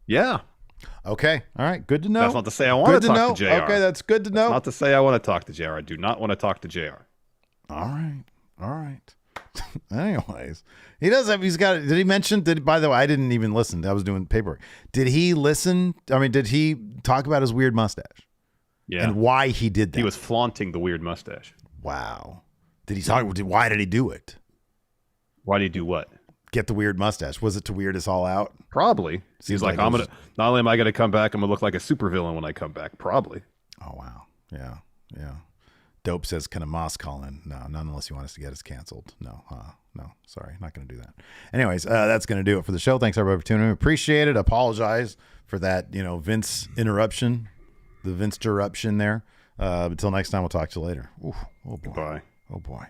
S2: Yeah.
S1: Okay. All right. Good to know.
S2: That's not to say I want to talk to JR.
S1: Okay, that's good to know.
S2: That's not to say I want to talk to JR. I do not want to talk to JR.
S1: All right. All right. Anyways, he does have, did he mention, by the way, I didn't even listen. I was doing paperwork. Did he listen? I mean, did he talk about his weird mustache?
S2: Yeah.
S1: And why he did that?
S2: He was flaunting the weird mustache.
S1: Wow. Did he talk, why did he do it?
S2: Why did he do what?
S1: Get the weird mustache. Was it to weird us all out?
S2: Probably. He's like, not only am I going to come back, I'm going to look like a supervillain when I come back. Probably.
S1: Oh, wow. Yeah. Yeah. Dope says, can a Moss call in? No, not unless you want us to get us canceled. No, no, sorry, not going to do that. Anyways, that's going to do it for the show. Thanks everybody for tuning in. Appreciate it. Apologize for that, Vince interruption, the Vince interruption there. Until next time, we'll talk to you later. Ooh, oh boy.
S2: Goodbye.
S1: Oh boy.